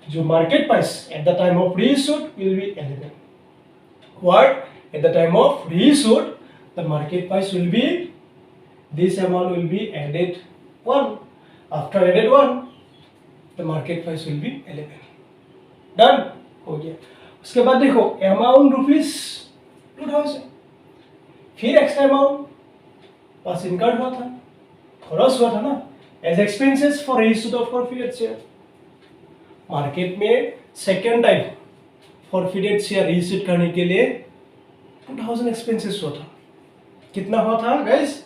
जो market price at the time of reshoot will be 11। What? At the time of reshoot, the market price will be, this amount will be added 1. After added 1, the market price will be 11. Done? हो गया। उसके बाद देखो amount ₹2000, फिर extra amount पास incurred हुआ था, खर्च हुआ था ना, as expenses for reissue of forfeited share. Market में second time forfeited share reissue करने के लिए 2000 एक्सपेंसेस हुआ था, कितना हुआ था गाइस,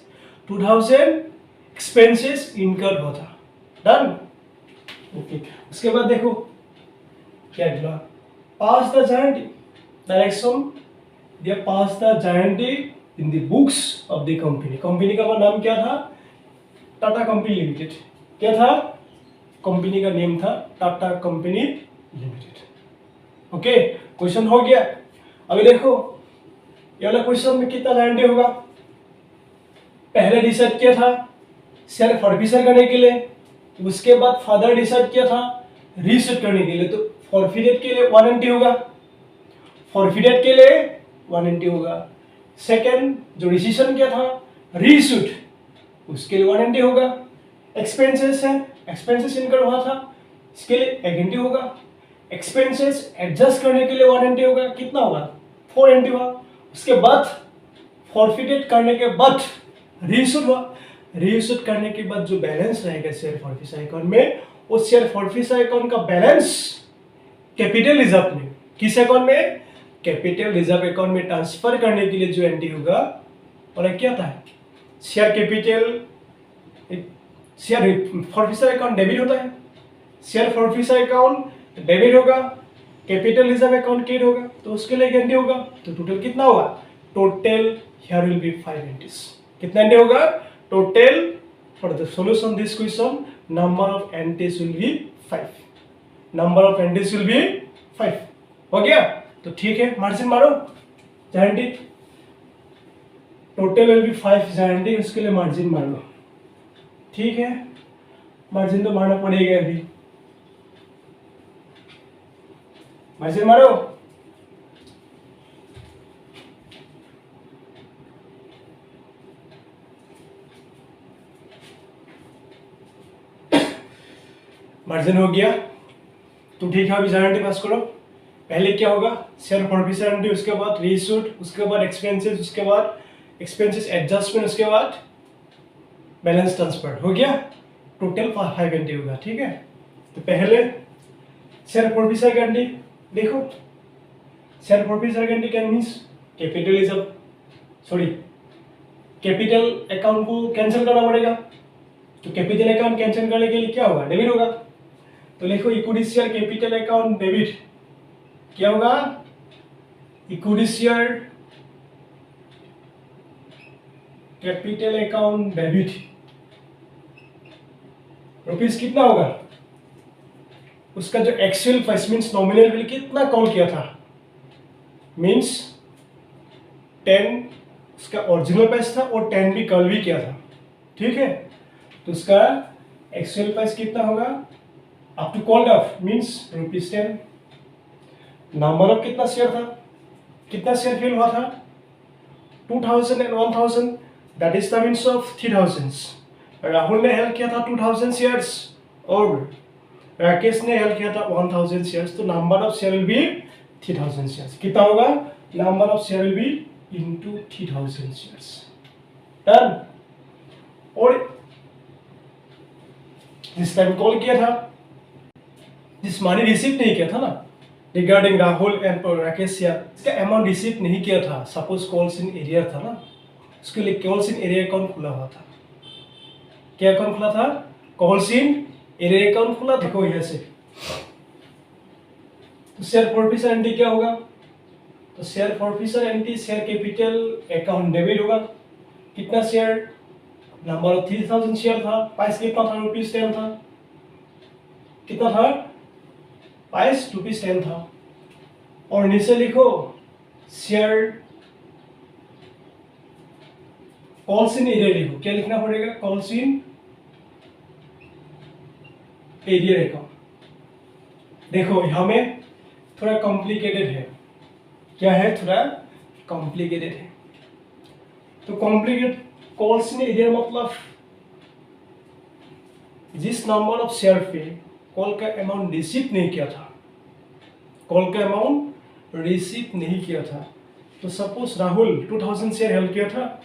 2000 एक्सपेंसेस इनकर्ड हुआ था। Done, okay. उसके बाद देखो क्या बोला, पास द गारंटी, डायरेक्शन दे pass the guarantee in the books of the company, company का नाम क्या था, टाटा कंपनी लिमिटेड, क्या था, कंपनी का नेम था Tata company limited. Okay, question हो गया। अभी देखो ये वाला क्वेश्चन में कितना गारंटी होगा, पहले डिसाइड किया था शेयर फॉरफिचर करने के लिए, उसके बाद फर्दर डिसाइड किया था रीशूट करने के लिए, तो फॉरफिटेड के लिए 180 होगा, फॉरफिटेड के लिए 180 होगा। सेकंड जो डिसीजन किया था रीशूट, उसके लिए 180 होगा। एक्सपेंसेस है, एक्सपेंसेस इनकर्ड हुआ था, इसके लिए 180 होगा। एक्सपेंसेस एडजस्ट करने के लिए 180 होगा, कितना होगा, 480 होगा। उसके बाद फॉरफिटेड करने के बाद रीशूट हुआ, रीशूट करने के बाद जो बैलेंस रहेगा शेयर फॉरफिचर अकाउंट में, उस शेयर फॉरफिचर अकाउंट का बैलेंस कैपिटल रिजर्व में, किस अकाउंट में, कैपिटल रिजर्व अकाउंट में ट्रांसफर करने के लिए जो एंट्री होगा और क्या था, share capital, share forfeiture account debit होता है, शेयर फॉरफिचर अकाउंट डेबिट होगा, कैपिटल रिजर्व अकाउंट क्रेडिट होगा, तो उसके लिए एंट्री होगा। तो टोटल कितना होगा? Total here will be 5 entries. कितना एंट्री होगा total? For the solution this question number of entries will be 5। Number of entries will be 5। हो गया? तो ठीक है, मार्जिन मारो guarantee. Total will be 5 guarantee, उसके लिए मार्जिन मार लो। ठीक है, मार्जिन तो मारना पड़ेगा अभी। मार्जिन मारो। मार्जिन हो गया तो ठीक है, अभी गारंटी पास करो। पहले क्या होगा? शेयर फॉरफिचर एंट्री, उसके बाद रीइशूड, उसके बाद एक्सपेंसेस, उसके बाद एक्सपेंसेस एडजस्टमेंट, उसके बाद बैलेंस ट्रांसफर। हो गया? टोटल 5 एंट्री होगा। ठीक है, तो पहले शेयर फॉरफिचर एंट्री देखो। Share forfeiture entry can means capital is up, sorry capital account को कैंसिल करना पड़ेगा। तो कैपिटल अकाउंट कैंसिल करने के लिए क्या होगा? डेबिट होगा। तो लिखो equity share capital account debit. क्या होगा? Equity share capital account debit. Rupees कितना होगा? उसका जो actual price means nominal bill कितना कॉल किया था, मीन्स 10 उसका ओरिजिनल प्राइस था और 10 भी कॉल भी किया था। ठीक है, तो उसका एक्चुअल प्राइस कितना होगा up to called of means ₹10। Number of कितना शेयर था? कितना शेयर फिल हुआ था? 2000 and 1000, that is the means of 3000। Rahul ने हेल्प किया था 2000 शेयर्स और राकेश ने हेल्प किया था 1000 शेयर्स। तो number of share will be 3000 shares. कितना होगा? Number of share will be into 3000 shares. Done. और जिस टाइम कॉल किया था, जिस मनी रिसीव नहीं किया था ना regarding Rahul and Rakesh share, इसका अमाउंट रिसीव नहीं किया था, सपोज कॉल्स इन एरियर था ना, उसके लिए कॉल्स इन एरिया अकाउंट खुला हुआ था। क्या अकाउंट खुला था? कॉल्स इन एरिया अकाउंट खुला। देखो यहाँ से तो शेयर फॉरफिचर एंट्री क्या होगा? तो share forfeiture entry share capital account debit होगा। कितना शेयर? नंबर ऑफ 3000 शेयर था। प्राइस कितना था? ₹10 था। कितना था? प्राइस ₹10 था। और नीचे लिखो शेयर कॉल्स इन एरिया लिखो। क्या लिखना पड़ेगा? Calls in area account. देखो यहाँ में थोड़ा कॉम्प्लिकेटेड है। क्या है? थोड़ा कॉम्प्लिकेटेड है। तो कॉम्प्लिकेट कॉल्स इन एरिया मतलब जिस नंबर ऑफ शेयर पे कॉल का अमाउंट रिसीव नहीं किया था, कॉल का अमाउंट रिसीव नहीं किया था। तो सपोज राहुल 2000 शेयर हेल्प किया था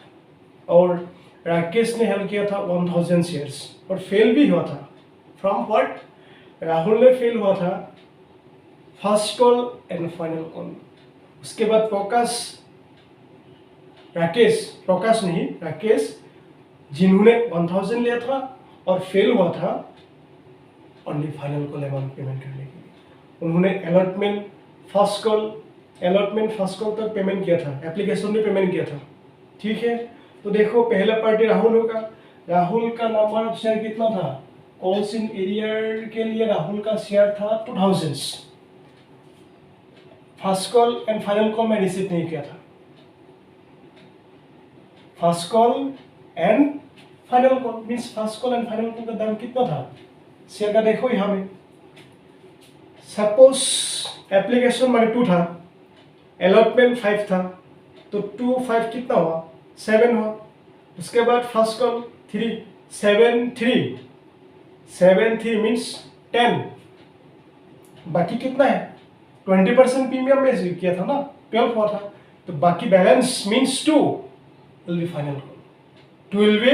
और राकेश ने हेल्प किया था 1000 शेयर्स और फेल भी हुआ था। From what? राहुल ने फेल हुआ था first call and final call. उसके बाद राकेश जिन्होंने 1000 लिया था और फेल हुआ था only final call amount payment करने के लिए, उन्होंने अलॉटमेंट फर्स्ट कॉल तक पेमेंट किया था, एप्लीकेशन में पेमेंट किया था। ठीक है, तो देखो पहला पार्टी राहुल होगा। राहुल का नंबर ऑफ शेयर कितना था? कॉल्स इन एरियर के लिए राहुल का शेयर था 2000। First call and final call में रिसीव नहीं किया था। First call and final call means first call and final call का दाम कितना था शेयर का? देखो यहाँ में सपोज एप्लीकेशन मनी 2 था, अलॉटमेंट 5 था, तो 2 5 कितना हुआ? 7 हुआ। उसके बाद फर्स्ट कॉल 3 7 3 मीन्स 10। बाकी कितना है? 20% प्रीमियम में किया था ना, 12 हुआ था। तो बाकी balance means 2 will be final call. 2 will be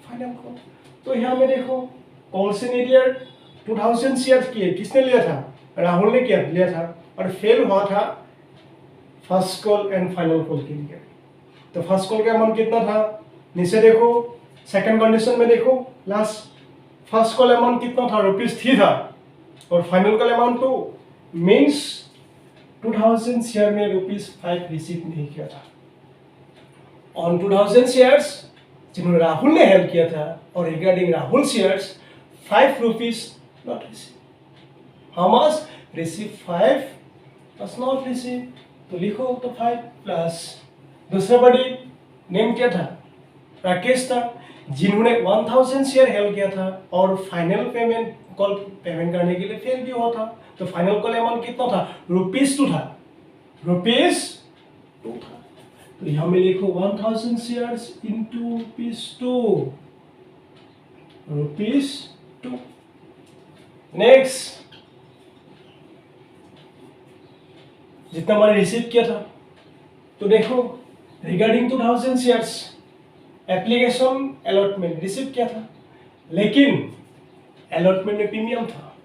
final call. तो यहाँ में देखो कॉल्स इन एरियर 2000 शेयर किए, किसने लिया था? राहुल ने लिया था और फेल हुआ था first call and final call के लिए। तो फर्स्ट कॉल का अमाउंट कितना था? नीचे देखो, सेकंड कंडीशन में देखो, लास्ट फर्स्ट कॉल अमाउंट कितना था, ₹3 था, और final call amount 2 means 2000 share में ₹5 रिसीव नहीं किया था। ऑन 2000 शेयर्स जिन्होंने राहुल ने हेल्प किया था, और regarding Rahul shares ₹5 not receive. How much receive? 5 plus not receive, तो लिखो तो 5 प्लस दूसरा बड़ी नेम क्या था, राकेश था, जिन्होंने 1000 शेयर हेल्प किया था और फाइनल पेमेंट कॉल पेमेंट करने के लिए फेल भी हुआ था। तो फाइनल कॉल अमाउंट कितना था, ₹2 था, ₹2 था। तो यहाँ में लिखो 1000 शेयर्स इंटू ₹2। नेक्स्ट, जितना मैंने रिसीव किया था, तो देखो regarding 2000 shares application allotment receive किया था, लेकिन अलॉटमेंट में प्रीमियम था,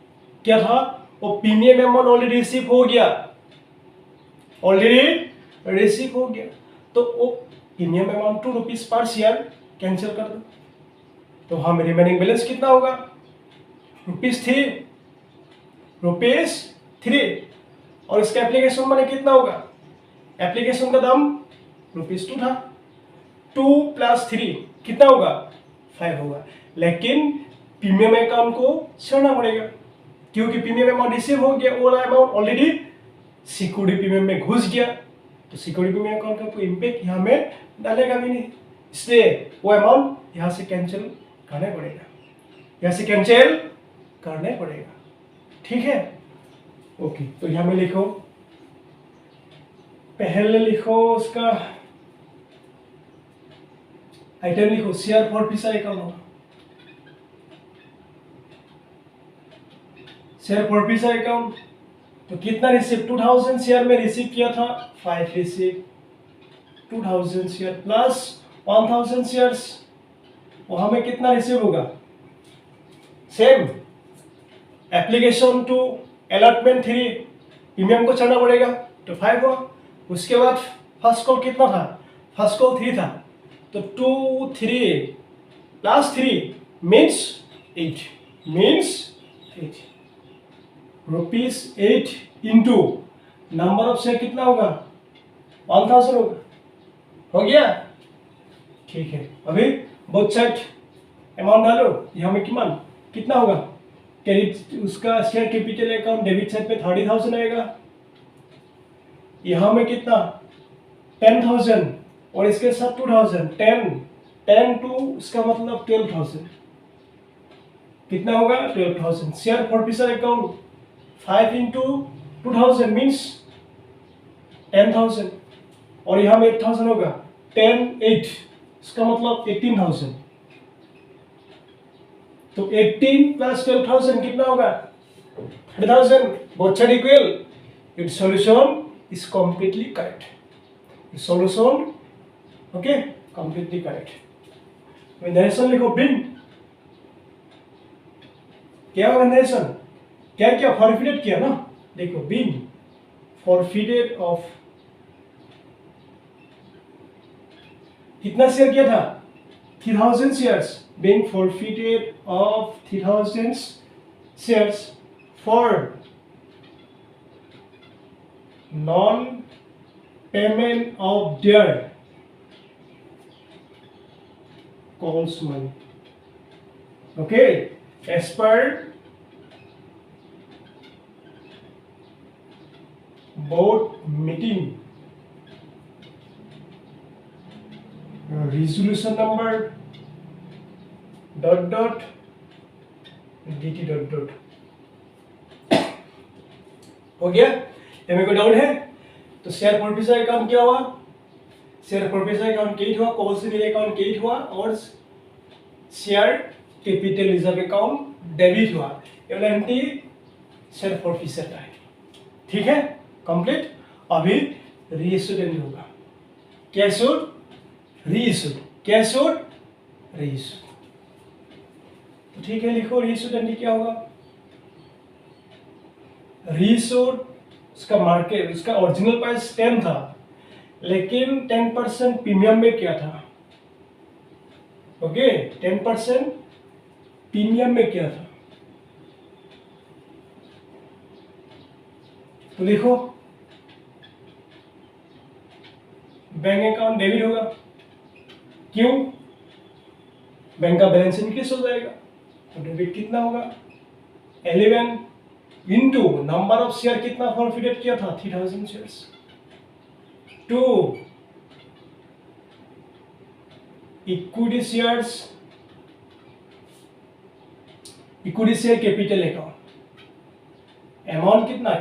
क्या था, वो प्रीमियम अमाउंट ऑलरेडी रिसीव हो गया, तो वो प्रीमियम अमाउंट ₹2 पर शेयर कैंसिल कर दो। तो हमें रिमेनिंग बैलेंस कितना होगा, ₹3, और इसका एप्लीकेशन मनी कितना होगा, एप्लीकेशन का दाम ₹2 था, 2 + 3 कितना होगा, 5 होगा, लेकिन प्रीमियम अकाउंट को छोड़ना पड़ेगा, क्योंकि प्रीमियम अमाउंट रिसीव हो गया, वो अमाउंट ऑलरेडी सिक्योरिटी प्रीमियम में घुस गया, तो सिक्योरिटी प्रीमियम अकाउंट का कोई इम्पैक्ट यहाँ में डालेगा भी नहीं, इसलिए वो अमाउंट यहाँ से कैंसिल करना पड़ेगा, ठीक है। ओके, तो यहाँ में लिखो, पहले लिखो उसका आइटम लिखो, share forfeiture account, share forfeiture account, तो कितना रिसीव, 2000 शेयर में रिसीव किया था, 5 रिसीव, 2000 शेयर प्लस 1000 शेयर्स, वहां में कितना रिसीव होगा, same application to allotment 3 premium को चढ़ना पड़ेगा, तो 5 हुआ। उसके बाद फर्स्ट कॉल कितना था, फर्स्ट कॉल 3 था, तो 2 3 + 3 means 8, ₹8 into number of share कितना होगा, 1000 होगा, हो गया, ठीक है। अभी बोथ साइड अमाउंट डालो, यहाँ में कितना होगा, क्रेडिट उसका share capital account debit side पे 30,000 आएगा, यहाँ में कितना 10,000 और इसके साथ 2,000, 10 टू इसका मतलब 12,000, कितना होगा 12,000। Share forfeiture account 5 into 2,000 means 10,000, और यहाँ में 8,000 होगा, 10 8 इसका मतलब 18,000, तो 18 + 12,000 कितना होगा, 30,000, both side equal, its solution is completely correct, its solution okay completely correct। Narration लिखो, बिन क्या होगा, नरेशन क्या फॉरफिटेड किया ना, देखो बिन फॉरफिटेड ऑफ कितना शेयर किया था, 3,000 shares, being forfeited of 3,000 shares for non-payment of their calls money, okay, as per board meeting resolution number ... dt ... हो गया, एम कोई डाउट है, तो शेयर फॉर फीसा अकाउंट क्या हुआ, share forfeiture account create हुआ, कॉल से मेरे अकाउंट क्रिएट हुआ, और share capital reserve account debit हुआ, एलएनटी शेयर फॉर फीसा का है, ठीक है, कंप्लीट। अभी रीइश्यूड होगा, कैशूड रीइश्यूड, तो ठीक है, लिखो रीइश्यूड एंट्री क्या होगा, रीइश्यूड उसका मार्केट, उसका ओरिजिनल प्राइस 10 था, लेकिन 10% प्रीमियम में क्या था, ओके 10% प्रीमियम में किया था। तो देखो बैंक अकाउंट डेबिट होगा, क्यों? बैंक का बैलेंस इंक्रीज हो जाएगा। तो डेबिट कितना होगा? 11 इंटू नंबर ऑफ शेयर कितना फॉरफिटेड किया था? 3000 shares. 2 equity shares, equity share capital account amount कितना है?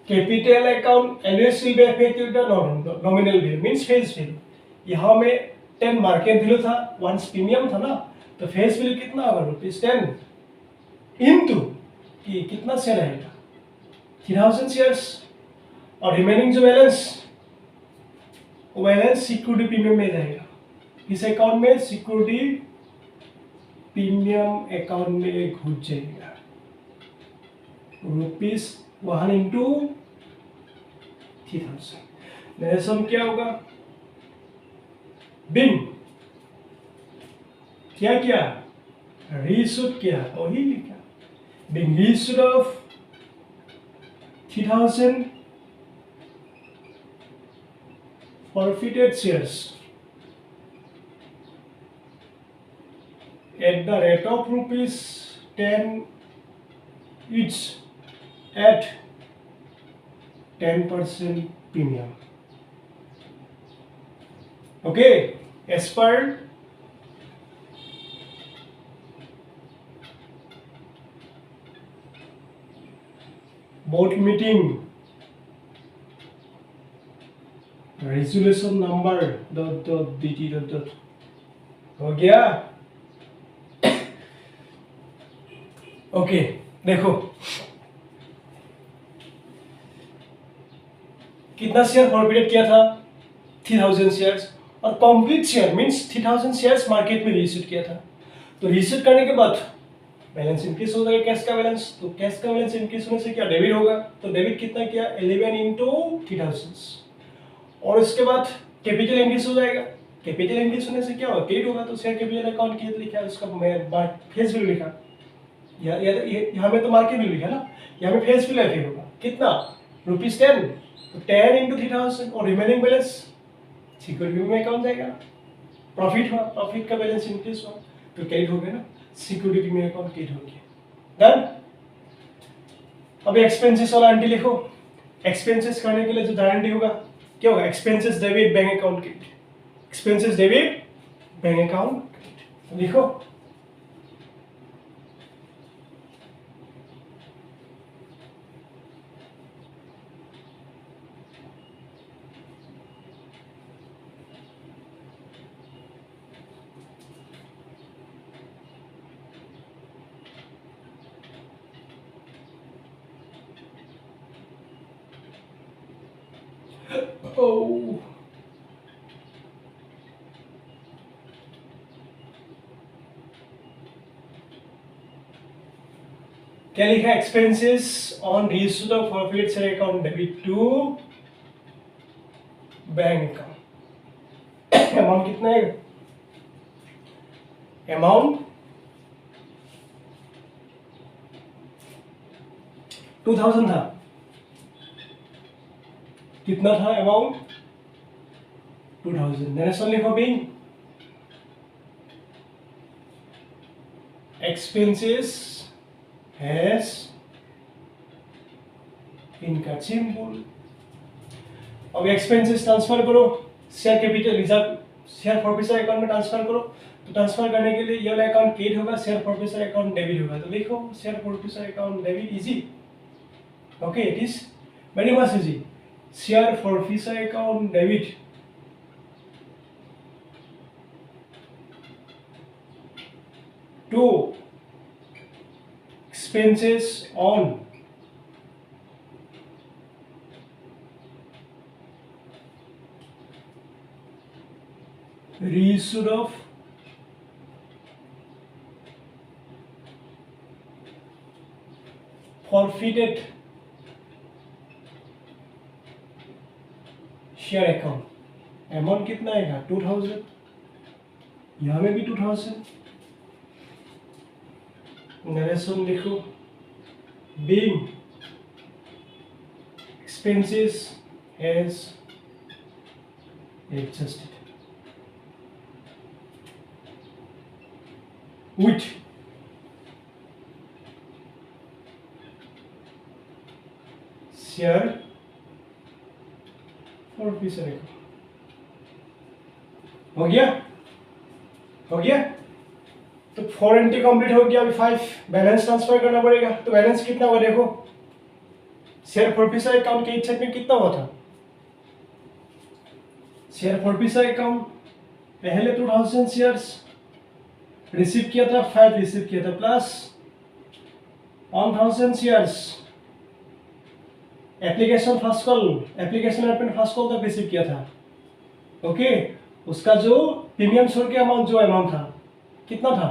Capital account always will be affected nominal value means face value. यहाँ में 10 मार्केट वैल्यू था, वंस प्रीमियम था ना, तो फेस वैल्यू कितना होगा? ₹10 इनटू कि कितना शेयर आएगा? 3000 शेयर्स। और रिमेनिंग जो बैलेंस, वो बैलेंस सिक्योरिटी प्रीमियम में जाएगा। किस अकाउंट में? सिक्योरिटी प्रीमियम अकाउंट में घुस जाएगा। ₹1 इंटू 3000। मेरा सम क्या होगा? बिंग क्या किया? रीशूट किया, वही लिखा। Being reissued of 3000 forfeited shares at the rate of ₹10 each at 10% premium. Okay, as per board meeting resolution number .dt. हो गया? ओके देखो कितना शेयर फॉरफिटेड किया था? 3000 शेयर्स। और complete share means 3000 shares market में रीइश्यूड किया था। तो रीइश्यूड करने के बाद बैलेंस इंक्रीज हो जाएगा, कैश का बैलेंस। तो कैश का बैलेंस इंक्रीज होने से क्या? डेबिट होगा। तो डेबिट कितना किया? 11 इंटू 3000। और उसके बाद कैपिटल इंक्रीज हो जाएगा। कैपिटल इंक्रीज होने से क्या होगा? क्रेडिट होगा। तो शेयर कैपिटल अकाउंट कितना लिखा है? उसका मैं फेस वैल्यू लिखा। यहाँ में तो मार्केट वैल्यू लिखा ना, यहाँ में फेस वैल्यू ऐसे होगा। कितना? ₹10। तो 10 इंटू 3000 और रिमेनिंग बैलेंस सिक्योरिटी में अकाउंट जाएगा। प्रॉफिट हुआ, प्रॉफिट का बैलेंस इंक्रीज हुआ तो क्रेडिट हो गया ना, सिक्योरिटी में अकाउंट क्रेडिट हो गया। डन। अब एक्सपेंसेस वाला एंट्री लिखो। एक्सपेंसेस करने के लिए जो एंट्री होगा क्या होगा? Expenses debit bank account credit, expenses debit bank account credit. लिखो Oh. क्या लिखा? Expenses on reissued of forfeited share account debit to bank account. Amount कितना है? अमाउंट 2000 था। कितना था अमाउंट? 2000। नरेशन लिखो बिंग एक्सपेंसेस हैज इनका सिंबल। अब एक्सपेंसेस ट्रांसफर करो share capital reserve share forfeiture account में ट्रांसफर करो। तो ट्रांसफर करने के लिए ये वाला अकाउंट क्रेडिट होगा, शेयर फॉरफिटर अकाउंट डेबिट होगा। तो लिखो share forfeiture account debit easy. Okay it is very much easy. Share forfeiture account debit to expenses on reissue of forfeited share account। Amount कितना आएगा? 2000 यहाँ में भी 2000। नरेशन लिखो, being expenses has adjusted with share for future account। हो गया, हो गया। तो 4 एंट्री कंप्लीट हो गया। अभी 5 बैलेंस ट्रांसफर करना पड़ेगा। तो बैलेंस कितना हुआ देखो, शेयर फॉरफिशर अकाउंट के इच्छा में कितना हुआ था? शेयर फॉरफिशर अकाउंट पहले 2000 शेयर्स रिसीव किया था, 5 रिसीव किया था, plus 1000 shares application first call, application अपने फर्स्ट कॉल तक रिसीव किया था। ओके, उसका जो प्रीमियम छोड़ के अमाउंट, जो अमाउंट था कितना था?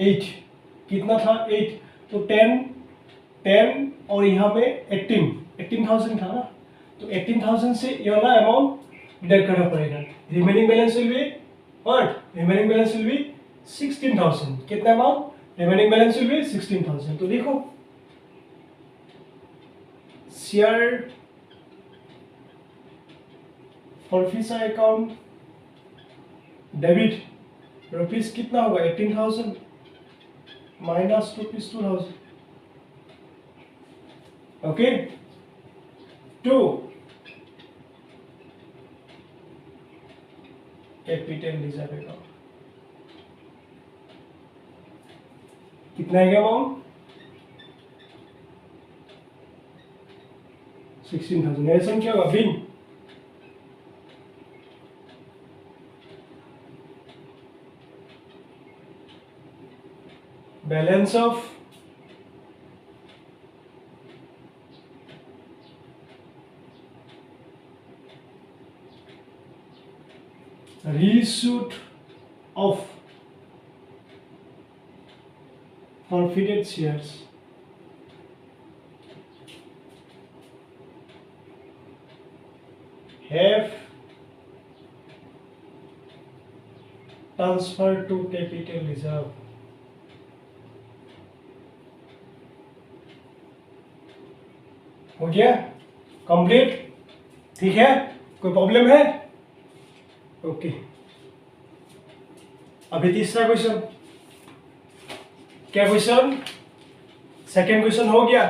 8। कितना था? 8। तो 10 और यहाँ पे 18,000 था ना। तो 18,000 से ये वाला अमाउंट डिडक्ट करना पड़ेगा। Remaining balance will be what? Remaining balance will be 16,000। कितना amount? Remaining balance will be 16,000। तो देखो, share forfeiture account debit rupees कितना होगा? 18,000 minus rupees 2,000। Okay, 2 capital reserve account कितना है अमाउंट? 16,000। ऐसा क्या होगा? Being balance of reissued of forfeited shares have transferred to capital reserve। हो गया कंप्लीट? ठीक है, कोई प्रॉब्लम है? ओके, अभी तीसरा क्वेश्चन। क्या क्वेश्चन? सेकेंड क्वेश्चन हो गया,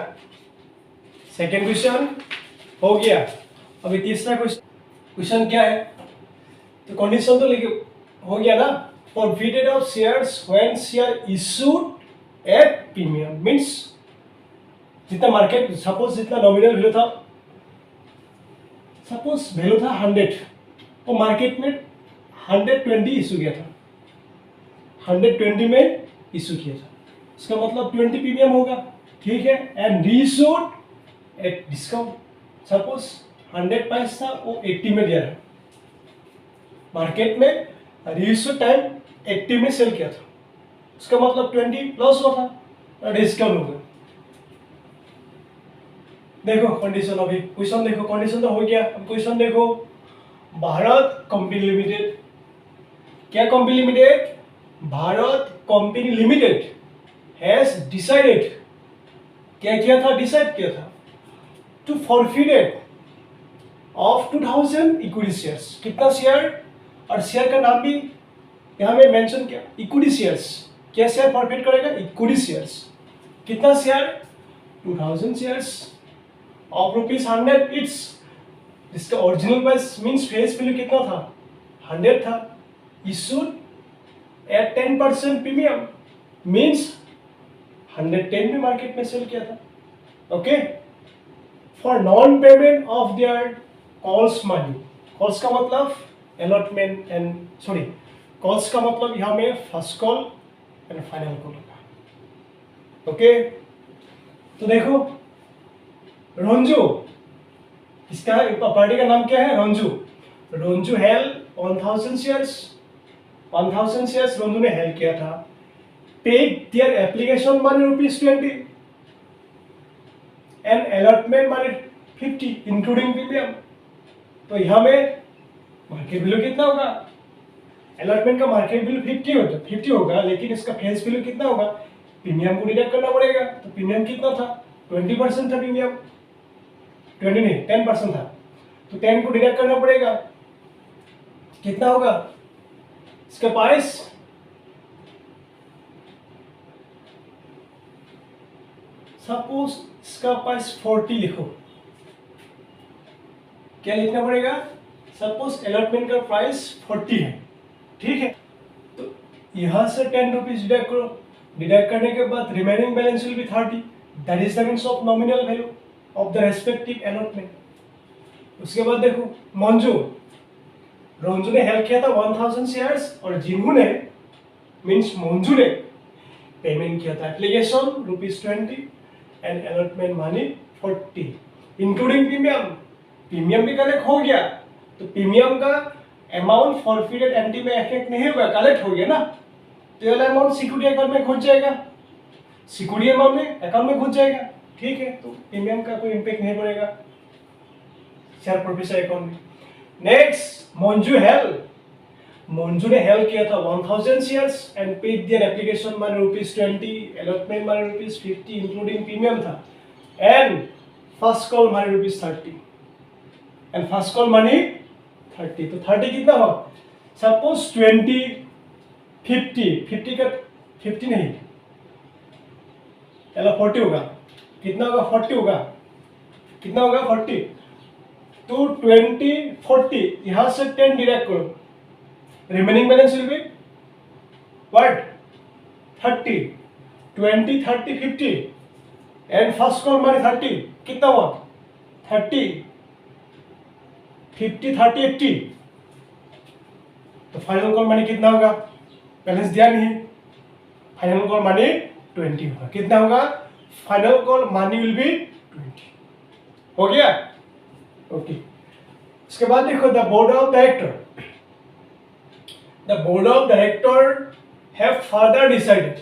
सेकेंड क्वेश्चन हो गया। अभी तीसरा क्वेश्चन क्या है? तो कंडीशन तो लिखे हो गया ना, forfeited of shares when share issued at premium, means जितना मार्केट, सपोज जितना नॉमिनल वैल्यू था, सपोज वैल्यू था 100 और मार्केट में 120 इशू किया था, 120 में इशू किया था, इसका मतलब 20 प्रीमियम होगा। ठीक है, and reissued at discount, suppose 100 price था वो 80 में दिया है, मार्केट में रीइशू टाइम 80 में सेल किया था, उसका मतलब 20 प्लस हुआ था, डिस्काउंट होगा। देखो कंडीशन, अभी क्वेश्चन देखो, कंडीशन तो हो गया। अब क्वेश्चन देखो, भारत कंपनी लिमिटेड, क्या company limited? Bharat company limited has decided, क्या किया था? डिसाइड किया था to forfeited of 2000 equity shares. कितना शेयर? और शेयर का नाम भी यहाँ में मेंशन किया, इक्विटी शेयर्स। क्या शेयर फॉरफिट करेगा? Equity shares. कितना शेयर? 2000 shares of ₹100। इसका original price means face value कितना था? 100 था। इशूड एट 10% प्रीमियम, मींस 110 में मार्केट में सेल किया था। Okay, for non payment of there calls money, calls का मतलब अलॉटमेंट एंड सॉरी, कॉल्स का मतलब यहाँ में first call and final call होगा। ओके, तो देखो रोंजू, इसका पार्टी का नाम क्या है? रोंजू। रोंजू हेल 1000 शेयर्स, 1000 शेयर्स रोंजू ने हेल किया था। Paid their application money ₹20 and allotment money 50 including premium. तो यहाँ में मार्केट वैल्यू कितना होगा? अलॉटमेंट का मार्केट वैल्यू 50 होगा, लेकिन इसका फेस वैल्यू कितना होगा, प्रीमियम को डिडक्ट करना पड़ेगा। तो प्रीमियम कितना था, 20% था प्रीमियम, 20 नहीं 10% था, तो 10 को डिडक्ट करना पड़ेगा, कितना होगा इसका प्राइस, सपोज इसका प्राइस 40 लिखो, क्या लिखना पड़ेगा, सपोज अलॉटमेंट का प्राइस 40 है, ठीक है। तो यहां से 10 रुपीज डिडक्ट करो, डिडक्ट करने के बाद remaining balance will B 30, that is the means of nominal value of the respective allotment. उसके बाद देखो रोंजू ने हेल्प किया था 1000 शेयर्स, और जिन्हू ने मीन्स मंजू ने पेमेंट किया था application ₹20 and allotment money 40 including premium. Premium भी कलेक्ट हो गया, तो प्रीमियम का अमाउंट फॉरफिटेड एंटी में इफेक्ट नहीं होगा, कलेक्ट हो गया ना, तो ये अमाउंट सिक्योरिटी अकाउंट में घुस जाएगा, सिक्योरिटी अमाउंट में अकाउंट में घुस जाएगा, ठीक है। तो प्रीमियम का कोई इम्पैक्ट नहीं पड़ेगा शेयर प्रोफेसर अकाउंट में। नेक्स्ट मंजू ने हेल्प किया था 1000 shares and paid their application money ₹20, allotment money ₹50 including premium था, and first call money ₹30 and first call money 30। तो 30 कितना हो, सपोज 20 50 का 50 नहीं, चलो 40 होगा, कितना होगा 40 होगा, कितना होगा 40, तो 20 40 यहां से 10 डिडक्ट करो, remaining balance will be what 30, 20 30 50 and first call money 30, कितना हुआ 30 50 30 80, तो फाइनल कॉल मनी कितना होगा, बैलेंस दिया नहीं, फाइनल कॉल मनी 20 होगा, कितना होगा, final call money will be 20, हो गया, ओके। उसके बाद देखो the board of director have further decided,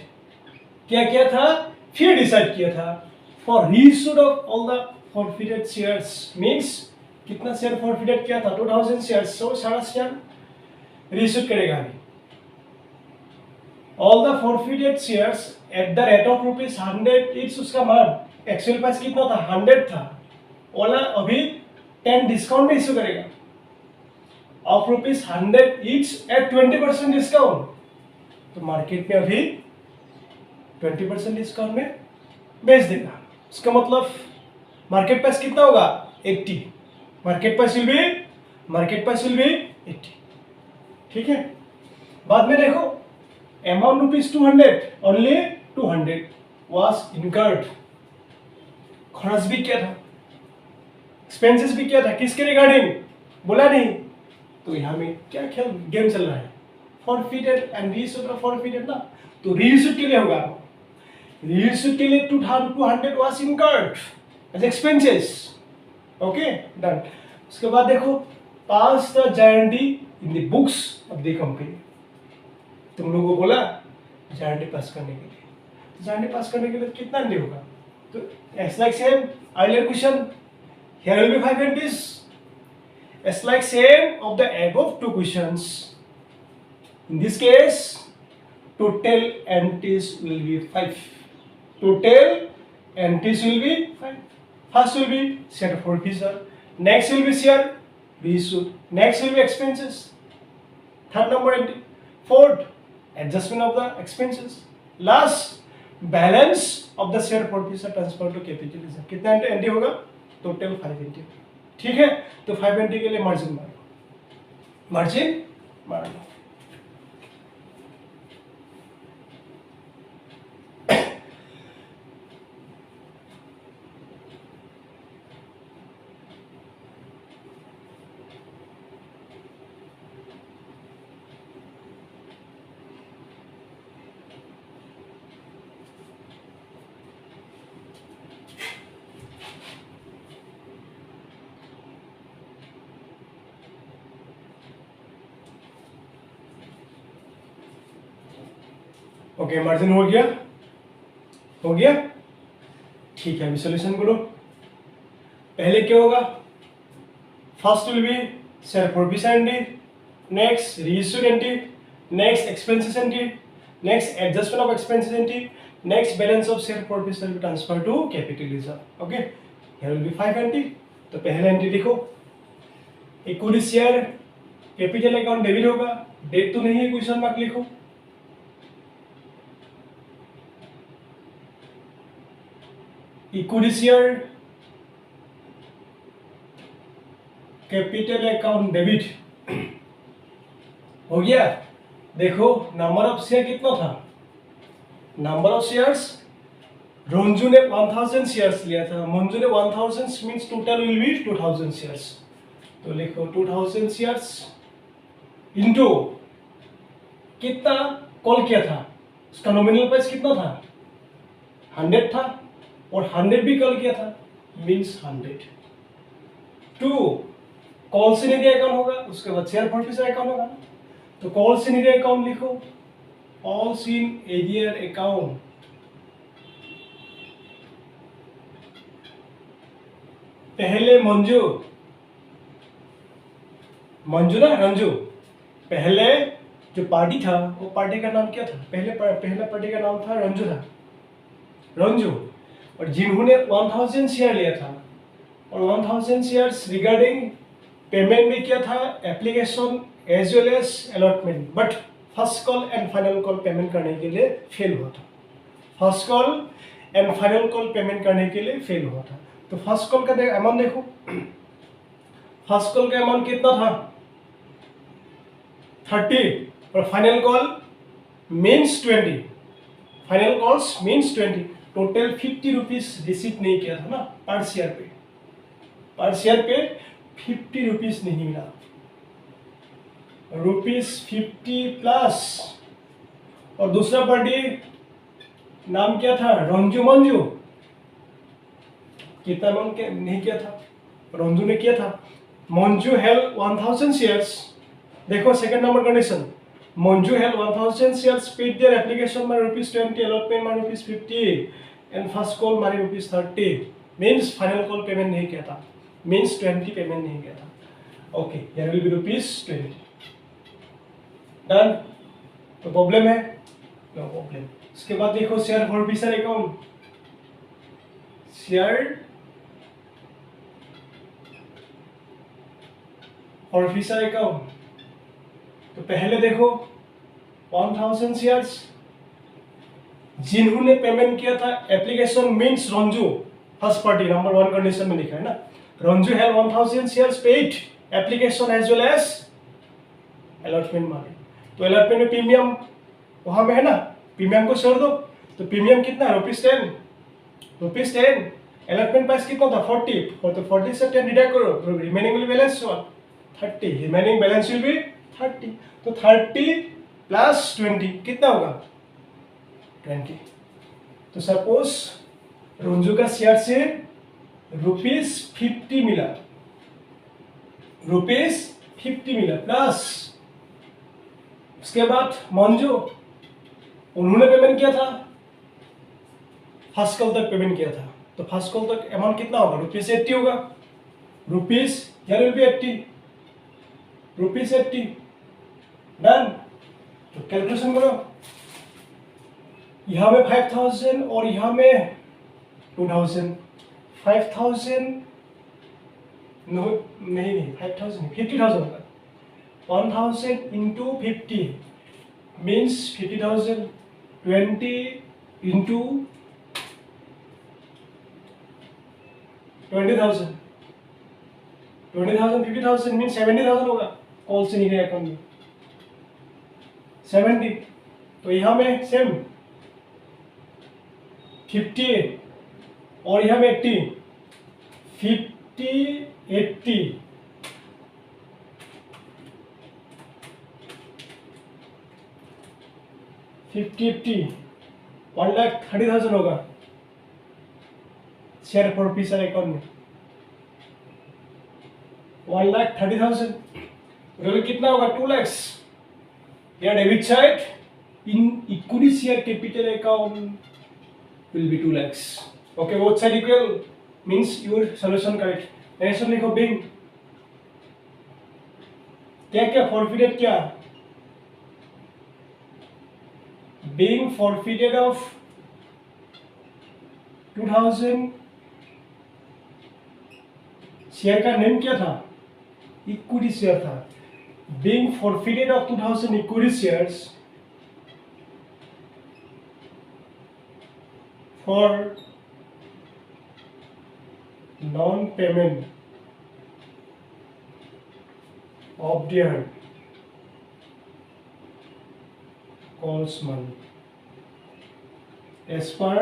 क्या किया था, फिर डिसाइड किया था for reissued of all the forfeited shares, means कितना शेयर फॉरफिटेड किया था 2000 शेयर्स, सो सारा शेयर रीइश्यू करेगा अभी। All the forfeited shares at the rate of ₹100 each, उसका मान एक्चुअल प्राइस कितना था 100 था, ओला अभी 10 डिस्काउंट में इश्यू करेगा ऑफ ₹100 ईच एट 20% डिस्काउंट, तो मार्केट में अभी 20% डिस्काउंट में बेच देगा। इसका मतलब मार्केट प्राइस कितना होगा 80, मार्केट प्राइस विल बी 80, ठीक है। बाद में देखो अमाउंट ₹200 ओनली 200 वाज इनकर्ड, खर्च भी किया था, एक्सपेंसेस भी किया था, किसके रिगार्डिंग बोला नहीं, तो यहाँ में क्या खेल गेम चल रहा है, फॉरफिटेड एंड रीइश्यूड का फॉरफिटेड ना, तो रीइश्यूड के लिए होगा, रीइश्यूड के लिए 200 was incurred as expenses, okay done. उसके बाद देखो pass the guarantee in the books of the company, तुम लोगों को बोला गारंटी पास करने के लिए, गारंटी पास करने के लिए कितना एंट्री होगा, तो as like same earlier question, here will be 5 entries, as like same of the above 2 questions. In this case total entries will be 5, total entries will be 5, first will be share forfeiture, next will be share reissued, next will be expenses, third number entry, fourth adjustment of the expenses, last balance of the share forfeiture transfer to capital reserve। कितना entry होगा, total 5 entry, ठीक है। तो 5 entry के लिए margin मार लो। Okay margin हो गया, ठीक है। अभी सॉल्यूशन करो, पहले क्या होगा, first will be share forfeited entry, next reissued entry, Next expenses entry, next adjustment of expenses entry, next balance of share profit will be transferred to capital reserve. Okay, here will be 5 entry. तो पहला entry लिखो, equity share capital account debit होगा, date तो नहीं है, question mark लिखो। Equity share capital account debit हो गया। देखो नंबर ऑफ शेयर कितना था, नंबर ऑफ शेयर्स, रंजू ने 1000 शेयर्स लिया था, मंजू ने 1000 means total will be 2000 shares. तो लिखो 2000 शेयर्स इनटू कितना कॉल किया था, उसका नॉमिनल प्राइस कितना था, 100 था, और 100 भी कॉल किया था मींस 100। टू कॉल से निधि अकाउंट होगा, उसके बाद शेयर फॉरफिटर अकाउंट होगा। तो कॉल से निधि अकाउंट लिखो, कॉल्स इन एरियर अकाउंट, पहले मंजू, मंजू ना रंजू, पहले जो पार्टी था वो पार्टी का नाम क्या था, पहले पार्टी का नाम था रंजू था, रंजू, और जिन्होंने 1000 शेयर लिया था और 1000 शेयर्स रिगार्डिंग पेमेंट भी किया था, application as well as allotment, but first call and final call payment करने के लिए फेल हुआ था, first call and final call payment करने के लिए फेल हुआ था। तो फर्स्ट कॉल का अमाउंट देखो, फर्स्ट कॉल का अमाउंट कितना था 30, और final call means 20, final calls means 20, total 50 rupees receive नहीं किया था ना पर शेयर पे, पर शेयर पे 50 रुपीज नहीं मिला, ₹50 प्लस, और दूसरा पार्टी नाम क्या था, रंजू मंजू, कितना अमाउंट नहीं किया था, रंजू ने किया था। मंजू हेल्ड 1000 शेयर्स, देखो second number condition, Manju held 1000 shares, paid their application my ₹20, allotment my ₹50 and first call my ₹30, means final call payment नहीं किया था, मींस 20 पेमेंट नहीं किया था। Okay, here will be ₹20। Done, तो प्रॉब्लम है, नो प्रॉब्लम। इसके बाद देखो share forfeiture account, share forfeiture account, तो पहले देखो 1000 शेयर्स, जिन्होंने पेमेंट किया था application means Ranju, first party number 1 condition में लिखा है ना, Ranju have 1000 shares paid application as well as allotment money. तो अलॉटमेंट में प्रीमियम वहां में है ना, प्रीमियम को छोड़ दो, तो प्रीमियम कितना है ₹10, अलॉटमेंट प्राइस कितना था 40, तो 40 से 10 डिडक्ट करो, तो remaining will balance 30, remaining balance will B 30, तो 30 प्लस 20 कितना होगा 20। तो सपोज रंजू का शेयर से ₹50 मिला, ₹50 मिला, प्लस उसके बाद मंजू उन्होंने पेमेंट किया था, फर्स्ट कॉल तक पेमेंट किया था, तो फर्स्ट कॉल तक अमाउंट कितना होगा ₹80 होगा, रुपीज यार विल बी 80, ₹80 डन। तो कैलकुलेशन करो, यहाँ में 5000 और यहाँ में 2000, 5000 नहीं 5000 50,000 होगा, 1000 इंटू 50 मीन्स 50,000, 20 इंटू 20,000, 50,000 मीन्स 70,000 होगा, कॉल से निकले अकाउंट में 70। तो यहाँ में सेम 50 और यहाँ में 80, 50 80, $50 1,30,000 होगा शेयर फॉरफिटर अकाउंट में, 1,30,000, टोटल कितना होगा 2 लाख। या debit side in equity share capital account will be 2 lakhs. Okay, both side equal means your solution correct. Next लिखो बिंग, क्या क्या फॉरफिटेड क्या being forfeited of 2000 शेयर का नेम क्या था? इक्विटी शेयर था. being forfeited of 2000 equity shares for non-payment of their calls money as per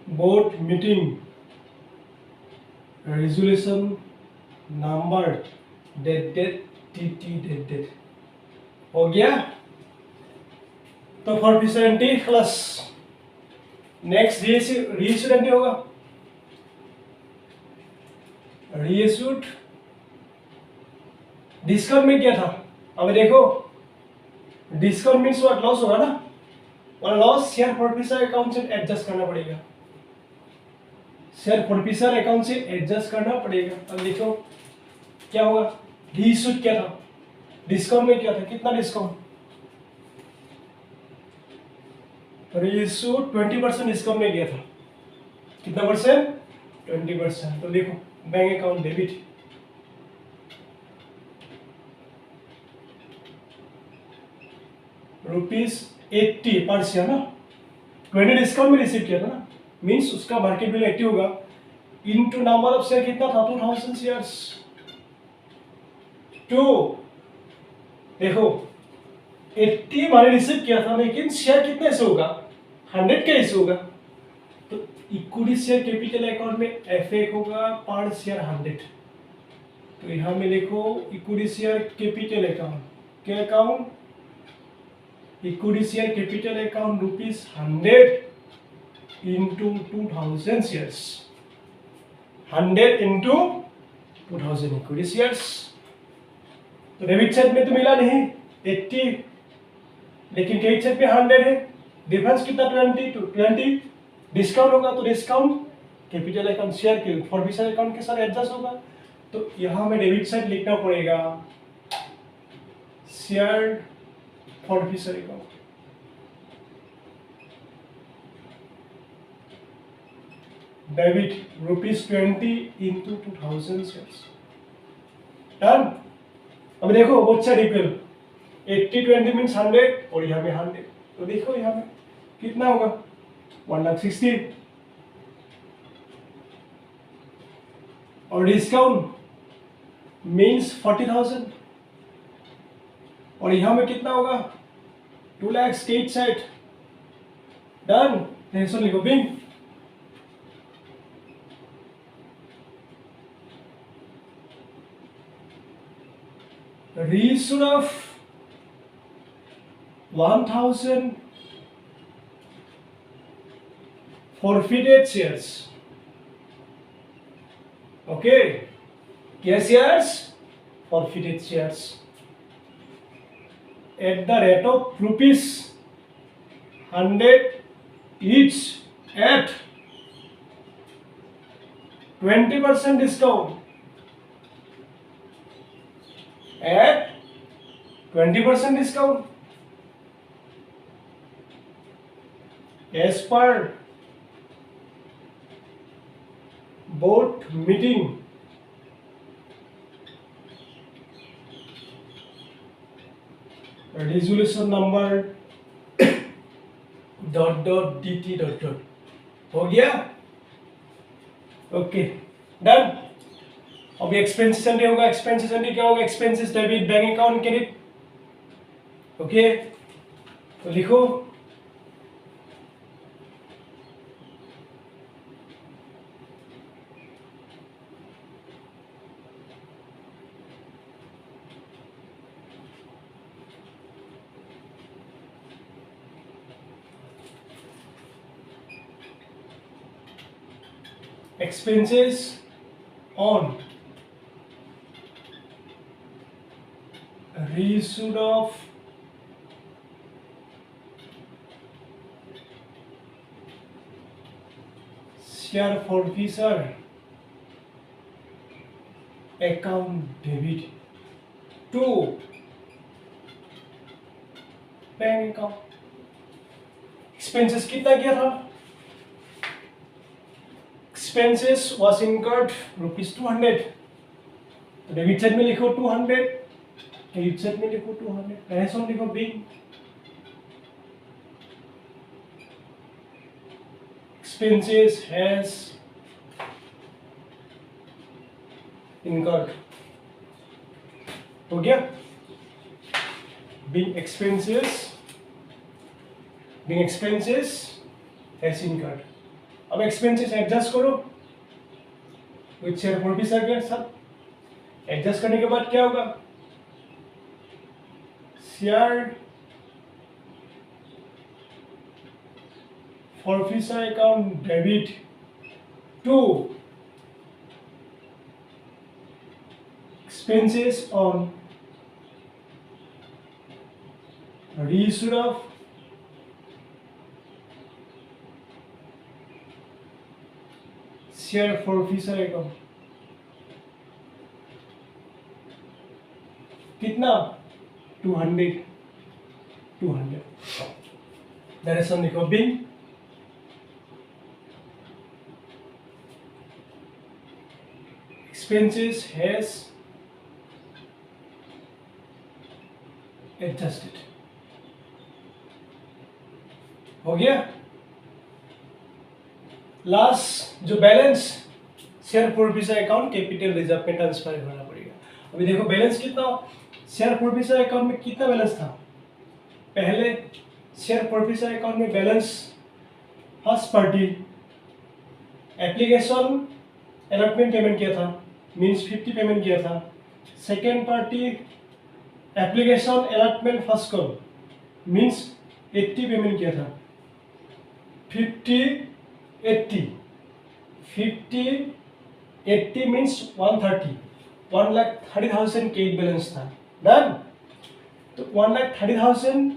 board meeting resolution number date हो गया. तो forfeiture entry plus next reissued entry होगा. Reissued discount में क्या था? अब देखो डिस्काउंट मीन्स व्हाट? लॉस होगा ना. और लॉस शेयर फॉरफिचर अकाउंट से एडजस्ट करना पड़ेगा. शेयर फॉरफिचर अकाउंट से एडजस्ट करना पड़ेगा. अब देखो क्या होगा. रीइश्यूड क्या था? डिस्काउंट में क्या था? कितना डिस्काउंट? रीइश्यूड 20% डिस्काउंट में गया था. कितना परसेंट? 20%. तो देखो बैंक अकाउंट डेबिट ₹80 पर शेयर ना. 20 डिस्काउंट में रिसीव किया था ना. मीन्स उसका मार्केट वैल्यू 80 होगा. इनटू नंबर ऑफ शेयर कितना था? 2000 शेयर्स. टू देखो 80 मैंने रिसीव किया था, लेकिन शेयर कितने से होगा? 100 का इशू होगा. तो इक्विटी शेयर कैपिटल अकाउंट में एफ होगा पर शेयर 100. तो यहां में लिखो इक्विटी शेयर कैपिटल अकाउंट. क्या account? Equity share capital account ₹100 into 2000 shares. 100 into 2000 equity shares. तो डेबिट साइड में तो मिला नहीं 80, लेकिन क्रेडिट साइड पे 100 है. डिफरेंस कितना? 20 डिस्काउंट होगा. तो डिस्काउंट कैपिटल अकाउंट शेयर के फॉरफिचर अकाउंट के साथ एडजस्ट होगा. तो यहाँ में डेबिट साइड लिखना पड़ेगा share forfeiture account. Debit ₹20 into 2000 shares. Done. अब देखो बोथ साइड इक्वल. 80-20 मीन्स 100 और यहाँ में 100. तो देखो यहाँ में कितना होगा? 1,60,000. और डिस्काउंट मीन्स 40,000. और यहाँ में कितना होगा? 2 lakh state side. Done. Tension लिखो Bing. Reissue of 1,000 forfeited shares. Okay, क्या shares? Forfeited shares. At the rate of ₹100 each at 20% discount. At 20% discount as per board meeting resolution number .dt. हो गया. Okay done. अब expenses entry होगा. Expenses entry क्या होगा? Expenses debit bank account credit. Okay तो लिखो expenses on reissue of share forfeiture account debit to bank account. Expenses कितना किया था? Expenses was incurred ₹200। तो डेबिट साइड में लिखो 200, क्रेडिट साइड में लिखो 200, पहले लिखो बिग expenses has incurred। हो गया? being expenses has incurred। अब expenses एडजस्ट करो विथ शेयर फॉर आ गया सब। एडजस्ट करने के बाद क्या होगा? Share forfeiture account debit to expenses on reissue of share forfeiture account। कितना? 200। डायरेक्शन लिखो बिग expenses has adjusted। हो गया? लास्ट जो balance share forfeiture account capital reserve में ट्रांसफर करना पड़ेगा। अभी देखो बैलेंस कितना, शेयर फॉरफिचर अकाउंट में कितना बैलेंस था? पहले शेयर फॉरफिचर अकाउंट में balance first party application allotment payment किया था, मीन्स 50 पेमेंट किया था। Second party application allotment first call means 80 payment किया था। 50 80 मीन्स 130, 1,30,000 के बैलेंस था। डन? तो 1,30,000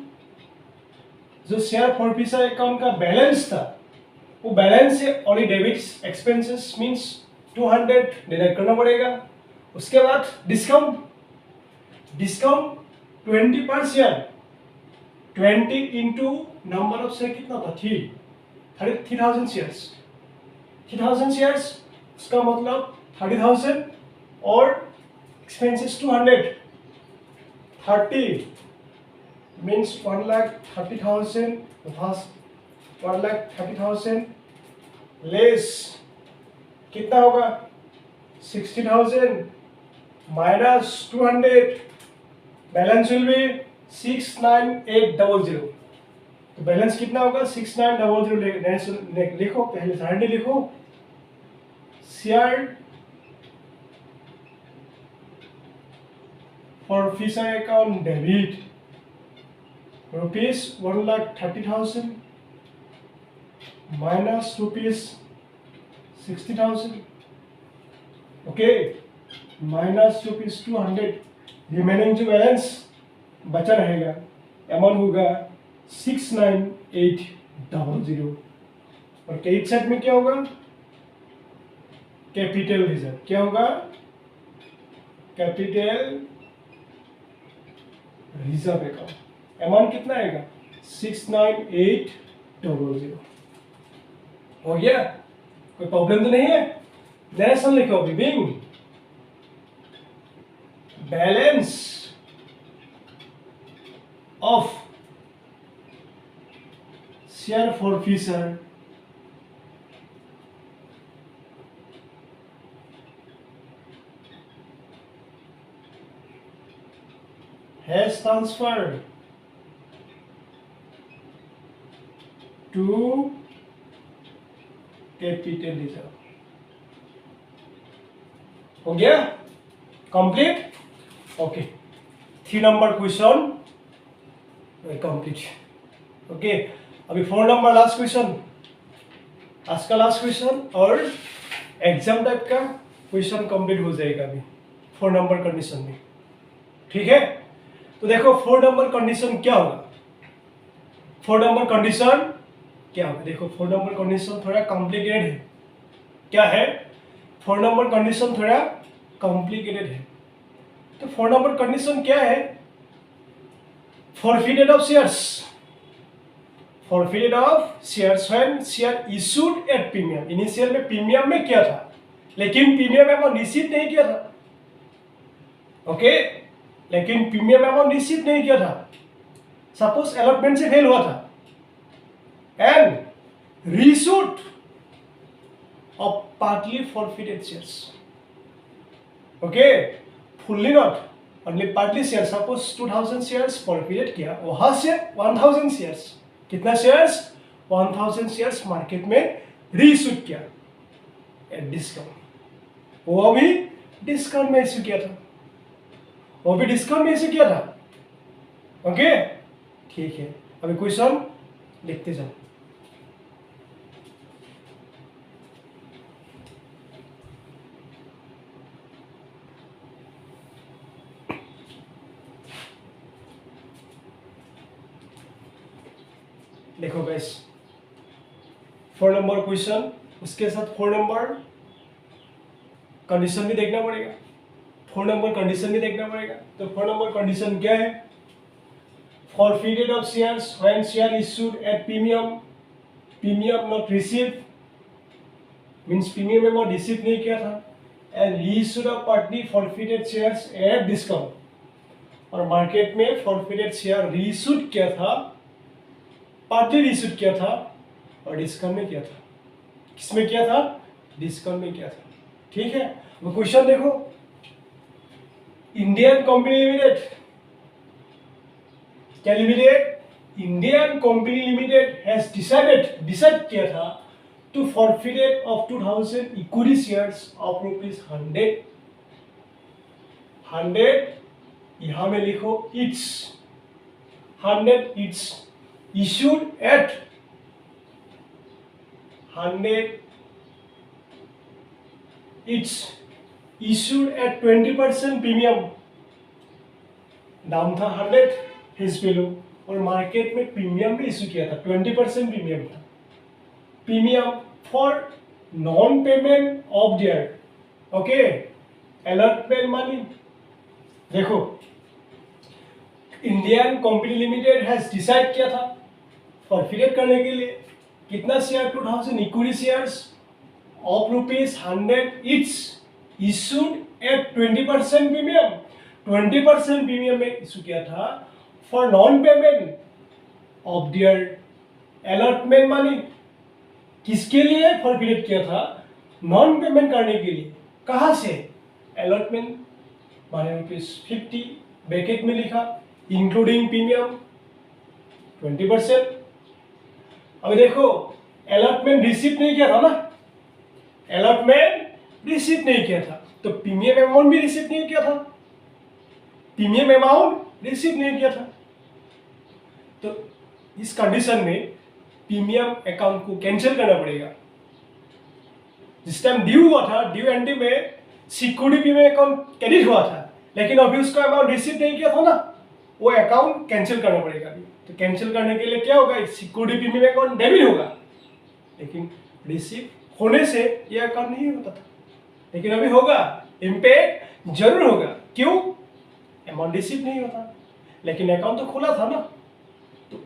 जो शेयर फॉरफिचर अकाउंट का बैलेंस था, वो बैलेंस से only debits expenses means 200 deduct करना पड़ेगा। उसके बाद डिस्काउंट 20 पर share, 20 into number of share कितना था? 3,000 शेयर्स। 3,000 शेयर्स उसका मतलब 30,000 और एक्सपेंसेस 200। 30 मीन्स 1,30,000 1,30,000 लेस कितना होगा? 60,000 माइनस 200, बैलेंस विल बी 69,800। तो बैलेंस कितना होगा? 69,800 लिखो, पहले 70 लिखो। Share forfeiture account debit ₹1,30,000 minus ₹60,000, okay, minus ₹200। Remaining जो बैलेंस बचा रहेगा अमाउंट होगा 69,800। और क्रेडिट साइड में क्या होगा? Capital reserve. क्या होगा? Capital reserve account. अमाउंट कितना आएगा? 69,800। हो गया? कोई प्रॉब्लम तो नहीं है? डायरेक्शन लिखो अभी। Being balance of share forfeiture has transferred to capital reserve। हो गया? Complete? Okay, 3 number question complete. Okay, अभी 4 नंबर लास्ट क्वेश्चन, आज का लास्ट क्वेश्चन और एग्जाम टाइप का क्वेश्चन कंप्लीट हो जाएगा अभी 4 नंबर कंडीशन में। ठीक है? तो देखो 4 नंबर कंडीशन क्या होगा? 4 नंबर कंडीशन क्या होगा? देखो 4 नंबर कंडीशन थोड़ा कॉम्प्लिकेटेड है। क्या है? 4 नंबर कंडीशन थोड़ा कॉम्प्लिकेटेड है। तो 4 नंबर कंडीशन क्या है? Forfeited of shares, forfeited of shares when share issued at premium. Initial में प्रीमियम में क्या था, लेकिन प्रीमियम अमाउंट रिसीव नहीं किया था। ओके, लेकिन प्रीमियम अमाउंट रिसीव नहीं किया था। सपोज अलॉटमेंट से फेल हुआ था and reshoot of partly forfeited shares. Okay, fully not, only partly share. Suppose 2000 shares forfeited किया, वहां से 1000 शेयर्स, कितना शेयर्स? 1000 शेयर्स मार्केट में रीशूट किया एट डिस्काउंट। वो भी डिस्काउंट में इश्यू किया था, वो भी डिस्काउंट में इश्यू किया था। ओके, ठीक है। अभी क्वेश्चन लिखते जाओ। देखो गाइस, 4 नंबर क्वेश्चन, उसके साथ 4 नंबर कंडीशन भी देखना पड़ेगा, 4 नंबर कंडीशन भी देखना पड़ेगा। तो 4 नंबर कंडीशन क्या है? Forfeited of shares when share issued at premium, premium not received, means premium amount receive नहीं किया था, and reissued of partly forfeited shares at discount, और मार्केट में फॉरफिटेड शेयर रीइश्यूड किया था, पार्टली रीइश्यूड किया था और डिस्काउंट में किया था। किसमें किया था? डिस्काउंट में किया था। ठीक है, वो क्वेश्चन देखो। इंडियन कंपनी लिमिटेड, क्या लिमिटेड? Indian company limited has decide किया था to forfeited of 2000 equity shares of ₹100। यहां में लिखो it's 100 it's issued at 100, it's issued at 20% premium. दाम था 100 फेस वैल्यू, और मार्केट में प्रीमियम भी इशू किया था, 20% प्रीमियम था। Premium for non payment of their, okay, allotment money. देखो, Indian company limited has decide किया था फॉरफिटेड करने के लिए कितना share? 2000 equity shares of ₹100, it's issued at 20% premium. 20% premium में इशू किया था for non payment of there allotment money. किसके लिए फॉरफिटेड किया था? नॉन पेमेंट करने के लिए। कहां से? अलॉटमेंट माने ₹50, ब्रैकेट में लिखा, इंक्लूडिंग प्रीमियम 20%। अभी देखो, अलॉटमेंट रिसीव नहीं किया था ना, अलॉटमेंट रिसीव नहीं किया था, तो प्रीमियम अमाउंट भी रिसीव नहीं किया था, प्रीमियम अमाउंट रिसीव नहीं किया था। तो इस कंडीशन में प्रीमियम अकाउंट को कैंसिल करना पड़ेगा। जिस टाइम ड्यू हुआ था, ड्यू एंट्री में सिक्योरिटी प्रीमियम अकाउंट क्रेडिट हुआ था, लेकिन अभी उसका अमाउंट रिसीव नहीं किया था ना, वो अकाउंट कैंसिल करना पड़ेगा। तो कैंसिल करने के लिए क्या होगा? सिक्योरिटी प्रीमियम अकाउंट डेबिट होगा, लेकिन रिसीव होने से ये अकाउंट नहीं होता था, लेकिन अभी होगा, इम्पैक्ट जरूर होगा। क्यों? अमाउंट रिसीव नहीं होता, लेकिन अकाउंट तो खुला था ना। तो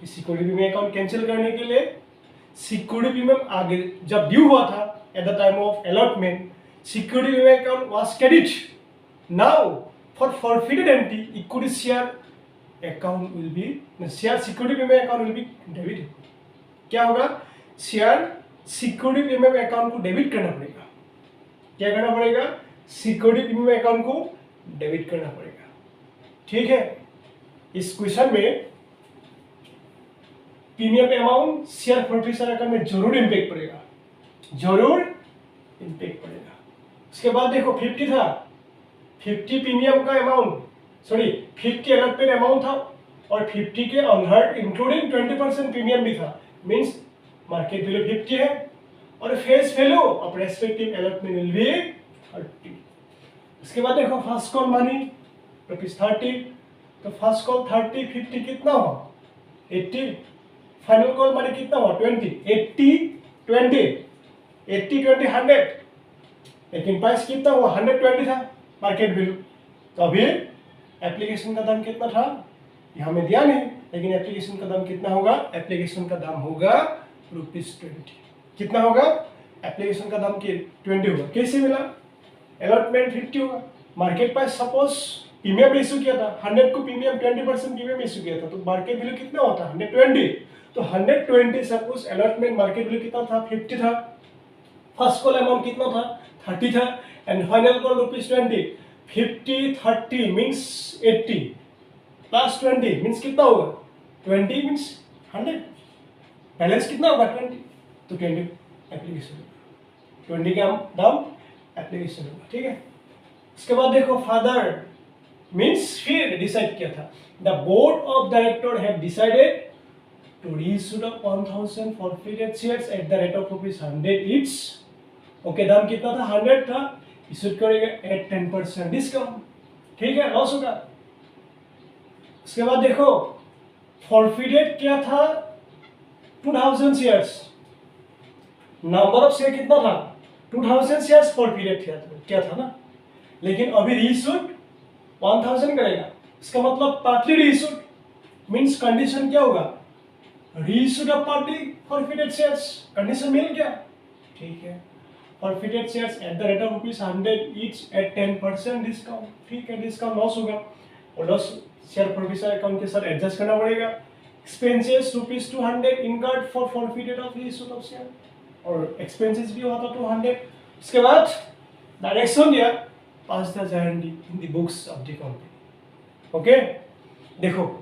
सिक्योरिटी प्रीमियम अकाउंट कैंसिल करने के लिए सिक्योरिटी प्रीमियम आगे जब ड्यू हुआ था eight the time of allotment, security premium account was credit. Now for forfeited entity, equity share account will be, share security payment account will be debit। क्या होगा? Share security premium account को debit करना पड़ेगा। क्या करना पड़ेगा? Security premium account को debit करना पड़ेगा। ठीक है, इस क्वेश्चन में premium amount share forfeiture account में जरूर इम्पैक्ट पड़ेगा, जरूर इम्पैक्ट पड़ेगा। उसके बाद देखो 50 था, 50 प्रीमियम का अमाउंट, सॉरी 50 अलॉटमेंट अमाउंट था, और 50 के अनहर्ड इंक्लूडिंग 20% प्रीमियम भी था, मींस मार्केट वैल्यू 50 है, और face value of respective allotment will be 30। उसके बाद देखो फर्स्ट कॉल मनी ₹30, तो फर्स्ट कॉल 30, 50 कितना हुआ? 80। फाइनल कॉल मनी कितना हुआ? 20। 80 20 100, लेकिन प्राइस कितना हुआ, 120 था मार्केट वैल्यू। तो अभी एप्लीकेशन का दाम कितना था, ये हमें दिया नहीं, लेकिन एप्लीकेशन का दाम कितना होगा, एप्लीकेशन का दाम होगा ₹20। कितना होगा, एप्लीकेशन का दाम 20 होगा। कैसे मिला, अलॉटमेंट 50 होगा। Market price suppose premium issue किया था 100 को, प्रीमियम 20% प्रीमियम इशू किया था, तो मार्केट वैल्यू कितना होता है 120। तो 120 सपोज अलॉटमेंट मार्केट वैल्यू कितना था 50 था। फर्स्ट कॉल अमाउंट कितना था 30 था, and final call ₹20। 50 30 means 80 plus 20 means कितना होगा 20 मीन्स 100। बैलेंस कितना होगा 20, तो 20 एप्लीकेशन 20 का दाम एप्लीकेशन होगा। ठीक है, इसके बाद देखो फादर मीन्स फिर डिसाइड किया था, the board of director have decided to reissue the 1000 forfeited shares at the rate of ₹100 each। Okay, दाम कितना था 100 था, इशू करेगा एट 10% डिस्काउंट। ठीक है, लॉस होगा। उसके बाद देखो फॉरफिटेड क्या था 2000 शेयर्स, नंबर ऑफ शेयर कितना था 2000 शेयर्स फॉरफिटेड क्या था ना, लेकिन अभी रीइशूड 1000 करेगा। इसका मतलब पार्टली रीइशूड मींस कंडीशन क्या होगा, reissued of partly forfeited shares, condition मिल गया। ठीक है, forfeited shares at the rate of ₹100 each at 10% discount. ठीक है, डिस्काउंट लॉस होगा और लॉस शेयर फॉरफिटर अकाउंट के साथ एडजस्ट करना पड़ेगा। Expenses ₹200 incurred for forfeited of reissued of share, और एक्सपेंसेस भी हुआ था 200। उसके बाद डायरेक्शन दिया, pass the guarantee in the books of the company. Okay, देखो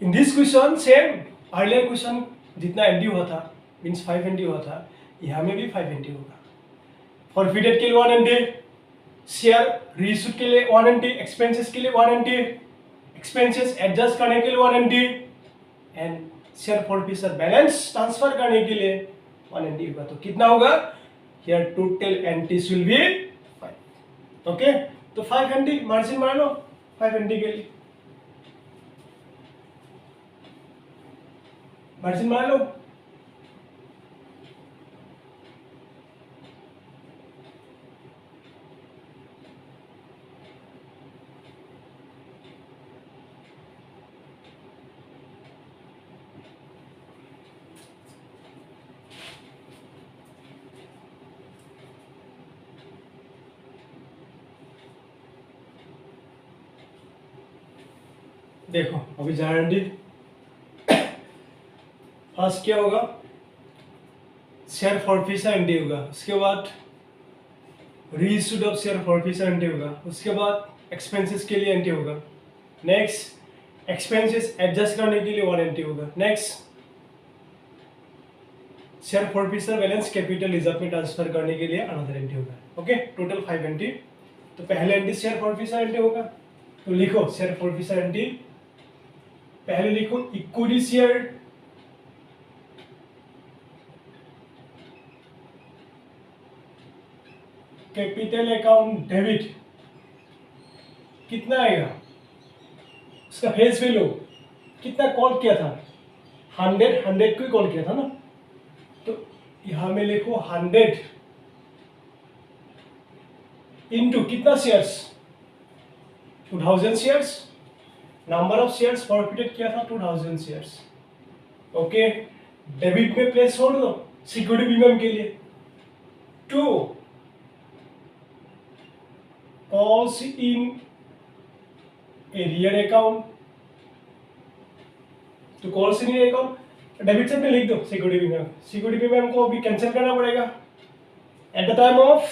in this question same earlier question जितना एनडी हुआ था मीन्स 5 एनडी हुआ था, यहाँ में भी 5 एनडी होगा। फॉरफिटेड के लिए 1 एनडी, शेयर रीइशूड के लिए 1 एनडी, एक्सपेंसेस के लिए 1 एनडी, एक्सपेंसेस एडजस्ट करने के लिए 1 entry, and share forfeiture balance transfer करने के लिए 1 एनडी होगा। तो कितना होगा, here total entries will be 5। Okay, तो 5 एनडी मार्जिन मार लो 5 एनडी के लिए, मार्जिन मान लो। देखो अभी गारंटी फर्स्ट क्या होगा, शेयर फॉरफिटर एंट्री होगा, उसके बाद रीइशूड ऑफ शेयर फॉरफिटर एंट्री होगा, उसके बाद एक्सपेंसेस के लिए एंट्री होगा, नेक्स्ट एक्सपेंसेस एडजस्ट करने के लिए 1 एंट्री होगा, next share forfeiture balance capital reserve में ट्रांसफर करने के लिए अनदर एंट्री होगा। Okay, total 5 entry. तो पहले एंट्री शेयर फॉरफिटर एंट्री होगा, तो लिखो शेयर फॉरफिटर एंट्री, पहले लिखो equity share capital account debit कितना आएगा, उसका फेस वैल्यू कितना कॉल किया था 100 को ही कॉल किया था ना, तो यहां में लिखो 100 इनटू कितना shares 2000 shares, number of shares forfeited किया था 2000 शेयर्स। ओके, डेबिट में प्लेस छोड़ दो सिक्योरिटी प्रीमियम के लिए 2 calls in एरियर अकाउंट, तो calls in account debit side में लिख दो सिक्योरिटी प्रीमियम, सिक्योरिटी प्रीमियम को भी कैंसिल करना पड़ेगा। Eight the time of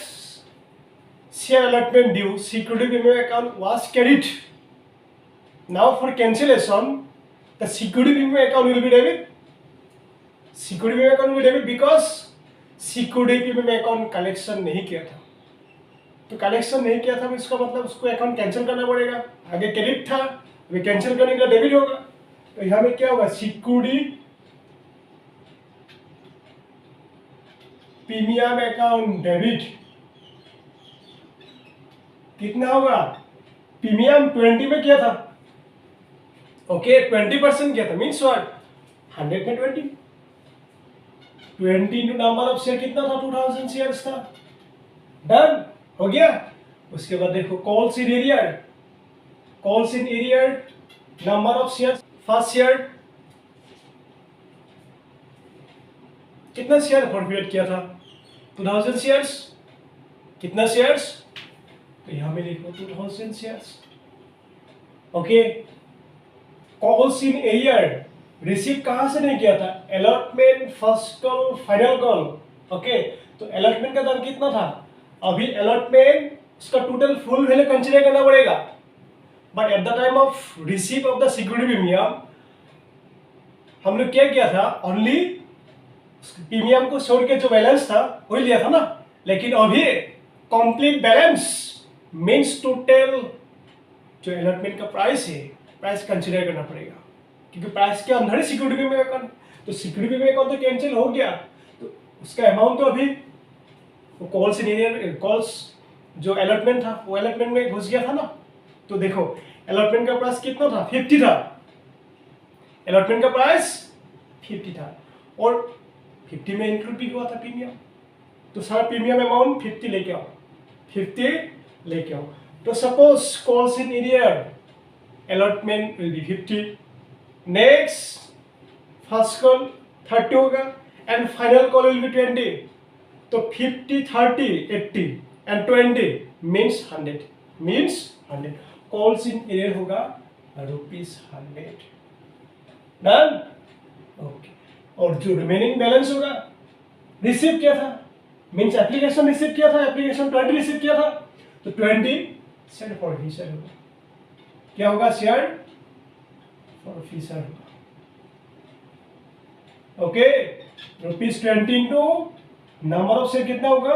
share allotment due security premium account was credit, now for cancellation the security premium account will be debit, security premium account will be debit because security premium account collection नहीं किया था, तो collection नहीं किया था इसका मतलब उसको अकाउंट कैंसिल करना पड़ेगा। आगे क्रेडिट था, अभी कैंसिल करने के लिए डेबिट होगा, तो यहां में क्या होगा सिक्योरिटी प्रीमियम अकाउंट डेबिट कितना होगा, प्रीमियम 20 में किया था, ओके 20% किया था मीन्स व्हाट 100 में 20 इंटू नंबर ऑफ शेयर कितना था 2000 शेयर्स था, डन हो गया। उसके बाद देखो calls in arrear, calls in arrear, number of share, first share कितना शेयर फॉरफिट किया था 2000 शेयर्स, कितना शेयर्स, तो यहां में लिखो 2000 shares. Okay, calls in arrear receive कहां से नहीं किया था, allotment, first call, final call. Okay, तो अलॉटमेंट का दाम कितना था, अभी अलॉटमेंट उसका टोटल फुल वैल्यू कंसीडर करना पड़ेगा, but at the time of receive of the security premium हम लोग क्या किया था, ओनली प्रीमियम को छोड़ के जो बैलेंस था वही लिया था ना। लेकिन अभी कंप्लीट बैलेंस मीन्स टोटल जो अलॉटमेंट का प्राइस है, प्राइस कंसीडर करना पड़ेगा, क्योंकि प्राइस के अंदर ही सिक्योरिटी प्रीमियम अकाउंट, तो सिक्योरिटी प्रीमियम अकाउंट तो कैंसिल हो गया, तो उसका अमाउंट तो अभी वो कॉल्स इन एरियर, कॉल्स जो अलॉटमेंट था वो अलॉटमेंट में घुस गया था ना। तो देखो अलॉटमेंट का प्राइस कितना था, 50 था, अलॉटमेंट का प्राइस 50 था और 50 में इंक्लूड भी हुआ था प्रीमियम, तो सारा प्रीमियम अमाउंट 50 लेके आओ, 50 लेके आओ। तो suppose calls in arrear allotment will be 50, next first call 30 होगा and final call will be 20, तो 50 30 80 and 20 means 100, means 100, calls in arrear होगा ₹100। Done, okay. और जो रिमेनिंग बैलेंस होगा रिसीव किया था, मीन्स एप्लीकेशन रिसीव किया था, एप्लीकेशन 20 रिसीव किया था, तो 20 शेयर फॉर फीचर होगा, क्या होगा, शेयर फॉर फीचर होगा। Okay, ₹20 into number of share कितना होगा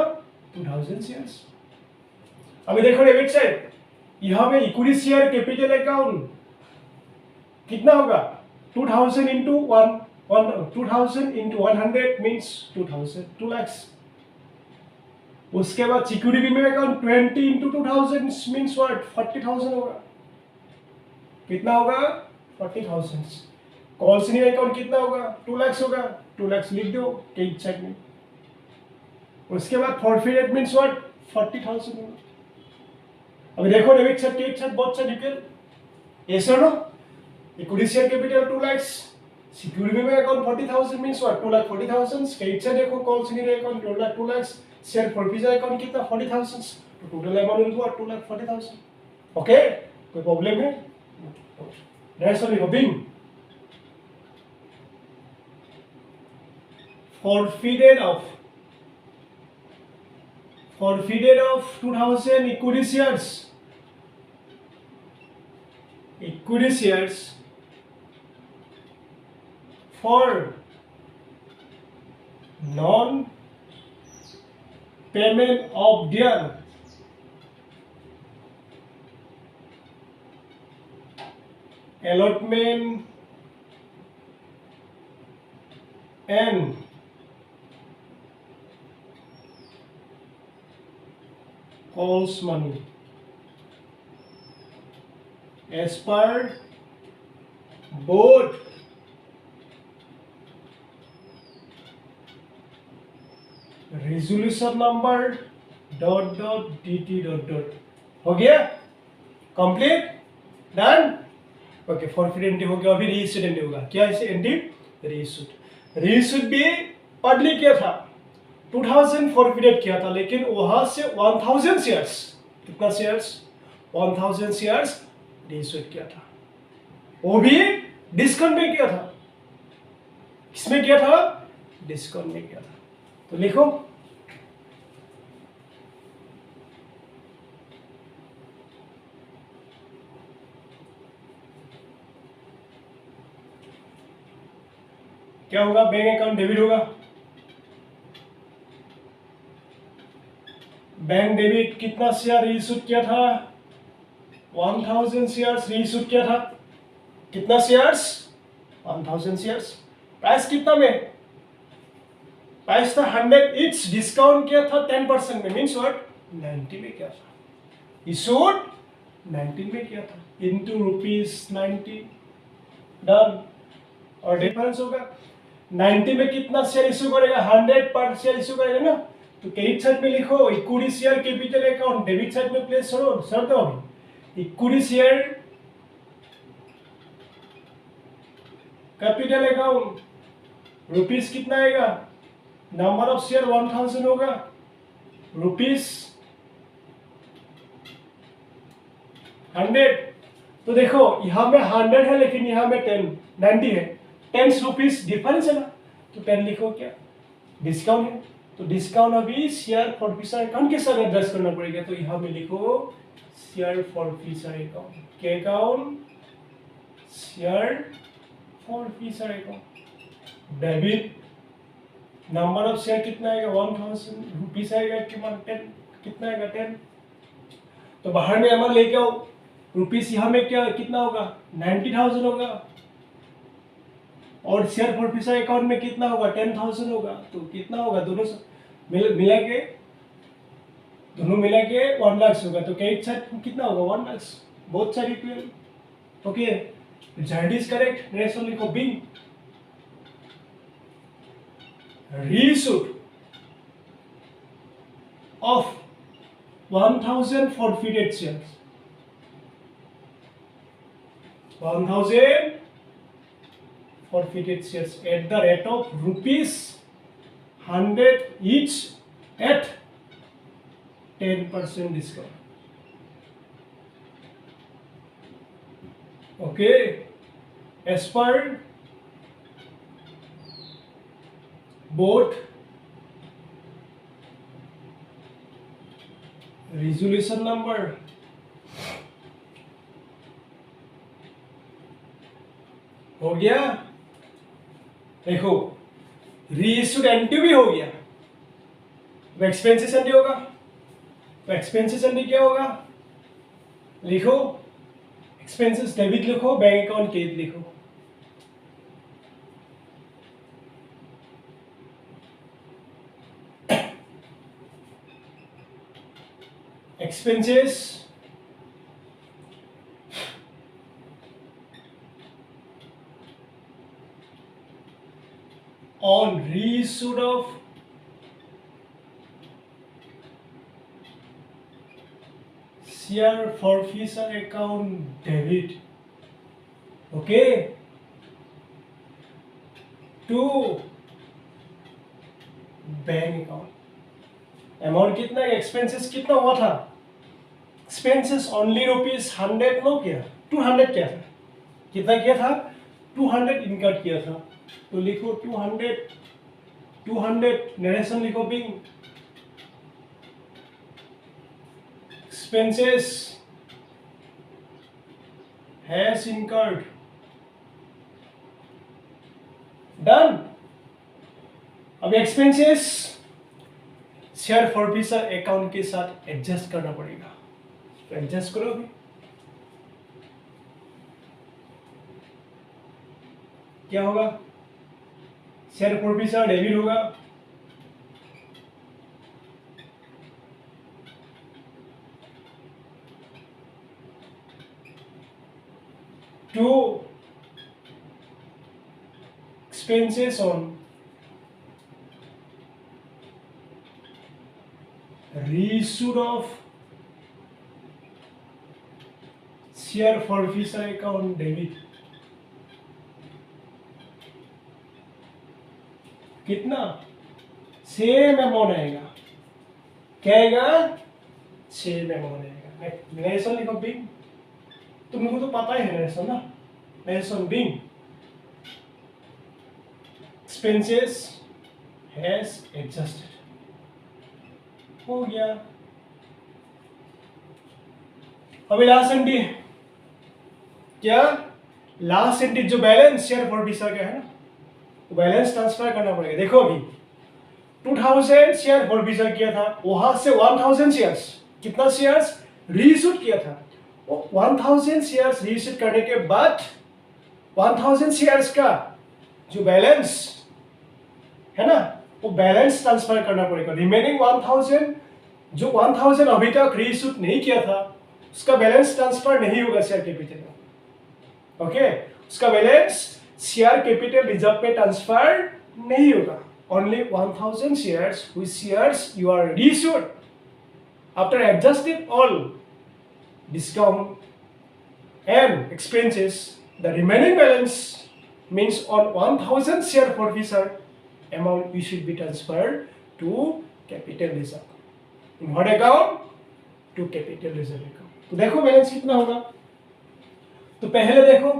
2000 शेयर्स। अभी देखो डेबिट साइड, यहां पे इक्विटी शेयर कैपिटल अकाउंट कितना होगा 2000 इंटू 2000 इंटू 100 मीन्स 2000, 2 लाख। उसके बाद security premium account 20 into 2000 means what, 40,000 होगा, कितना होगा 40,000। कॉल्स इन अकाउंट कितना होगा 2 लाख होगा, 2 लाख लिख दो क्रेडिट साइड में। उसके बाद फॉरफिट मीन्स व्हाट, 40,000 होगा। अभी देखो debit side credit side both side equal, yes और no, equity share capital 2 lakh, security premium account 40,000 means what, 2,40,000, credit side देखो calls in account 2 lakh, share forfeit account कितना 40,000, तो total amount will be 2,40,000। Okay, कोई problem है, that's only being forfeited of 2000 equity shares, equity shares for non payment of their allotment and calls money as per board resolution number ... dt ... हो गया complete, done. Okay, forfeit entry हो गया, अभी reissued entry होगा, क्या इसे entry, reissued भी public किया था 2000 फॉरफिटेड किया था, लेकिन वहां से 1000 शेयर्स, कितना शेयर्स 1000 शेयर्स रीइश्यूड किया था, वो भी डिस्काउंट में किया था, किसमें किया था, डिस्काउंट में किया था। तो लिखो क्या होगा, बैंक अकाउंट डेबिट होगा, बैंक डेबिट कितना शेयर रीइश्यूड किया था 1000 शेयर्स रीइश्यूड किया था, कितना शेयर्स 1000 शेयर्स, प्राइस कितना में, प्राइस था 100 इच, डिस्काउंट किया था 10% में, मींस व्हाट 90 में किया था, इशूड 19 में किया था, इनटू ₹90, डन। और डिफरेंस होगा 90 में कितना शेयर इश्यू करेगा, 100 पर शेयर इश्यू करेगा ना, तो क्रेडिट साइड में लिखो equity share capital account, debit side में प्लेस कर दो अभी equity share capital account rupees कितना आएगा, नंबर ऑफ शेयर 1000 होगा, रुपीस 100। तो देखो यहां में 100 है लेकिन यहां में 90 है, 10 रुपीस डिफरेंस है ना, तो 10 लिखो क्या, डिस्काउंट है, तो डिस्काउंट अभी शेयर फॉरफिशर अकाउंट के साथ एडजस्ट करना पड़ेगा, तो यहां में लिखो शेयर फॉरफिशर अकाउंट, क्या account, share forfeiture account, debit number of share कितना आएगा 1000 रुपीस आएगा, कितना आएगा 10, तो बाहर में अमाउंट लेके आओ, रुपीस यहाँ में क्या कितना होगा 90,000 होगा, और शेयर फॉरफिशर अकाउंट में कितना होगा 10,000 होगा, तो कितना होगा दोनों मिला के 1 लाख होगा, तो क्रेडिट साइड कितना होगा 1 lakh, both side equal. Okay, Z is correct, next one लिखो Bing reissued of 1000 forfeited shares, 1000 forfeited shares at the rate of rupees 100 each at 10% discount. Okay, as per board resolution number हो गया, देखो reissued entry भी हो गया, तो expenses entry होगा, तो एक्सपेंसेस एंट्री क्या होगा, लिखो एक्सपेंसेस डेबिट लिखो, बैंक अकाउंट क्रेडिट लिखो, expenses on reissued of share forfeiture account debit, okay, to bank account, amount कितना है, एक्सपेंसेस कितना हुआ था, एक्सपेंसेस ओनली ₹100 नो किया, 200 क्या था, कितना किया था 200 इनकट किया था, तो लिखो 200 नरेशन लिखो being expenses has incurred, done. अब एक्सपेंसेस शेयर फॉरफिशर अकाउंट के साथ एडजस्ट करना पड़ेगा, तो एडजस्ट करो अभी, क्या होगा, शेयर फॉरफिशर डेबिट होगा, to expenses on reissued of share forfeiture account debit, कितना सेम अमाउंट आएगा, क्या आएगा सेम अमाउंट आएगा, नरेशन लिखो बिंग, तुमको तो पता ही है नरेशन ना, narration being expenses has adjusted, हो गया। अभी लास्ट एंट्री, क्या लास्ट एंट्री जो बैलेंस शेयर फॉरफिशर का है ना, तो बैलेंस ट्रांसफर करना पड़ेगा, देखो अभी 2000 शेयर फॉरफिशर किया था, वहां से 1000 शेयर्स, कितना शेयर्स रीइश्यूड किया था, वो 1000 शेयर्स रीइश्यूड करने के बाद 1000 शेयर्स का जो बैलेंस है ना, वो बैलेंस ट्रांसफर करना पड़ेगा, रिमेनिंग 1000 जो 1000 अभी तक रीइश्यूड नहीं किया था उसका बैलेंस ट्रांसफर नहीं होगा शेयर कैपिटल में, ओके, उसका बैलेंस शेयर कैपिटल रिजर्व पे ट्रांसफर नहीं होगा, only 1000 shares which shares you are reissued after adjusting all discount and expenses. The remaining balance means on 1000 share forfeiture amount you should be transferred to capital reserve. In what account? To capital reserve account. तो देखो balance कितना होगा. तो पहले देखो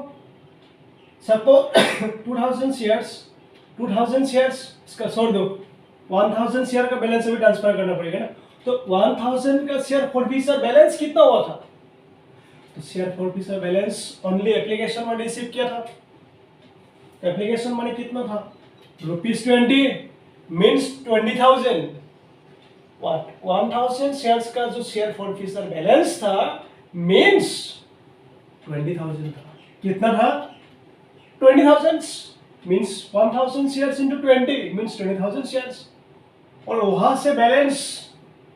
suppose 2000 shares इसका छोड़ दो, 1000 शेयर का बैलेंस अभी ट्रांसफर करना पड़ेगा ना. तो 1000 का शेयर फॉरफीचर बैलेंस कितना हुआ था. तो share forfeiture balance only application में रिसीव किया था. एप्लीकेशन मनी कितना था ₹20 मींस 20,000. व्हाट 1000 शेयर्स का जो शेयर फॉरफीचर बैलेंस था मींस 20,000 था. कितना था 20,000 means 1000 shares into 20 means 20,000 shares. और वहां से बैलेंस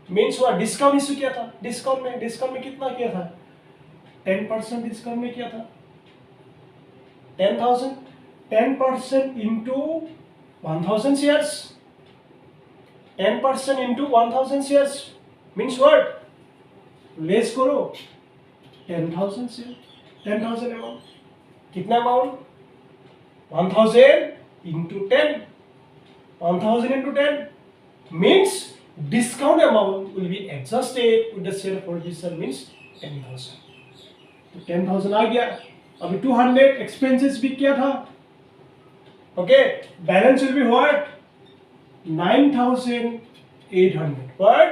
मींस हुआ डिस्काउंट इशू किया था. डिस्काउंट में कितना किया था 10% डिस्काउंट में किया था 10,000. 10% into 1000 shares. 10% into 1000 shares means what? Less करो 10,000 shares. 10,000 amount. कितना amount? 1000 into 10. 1000 into 10 means discount amount will be adjusted with the share forfeiture means 10,000. तो 10,000 आ गया. अभी 200 expenses भी किया था. Okay, balance will be what? 9,800. What?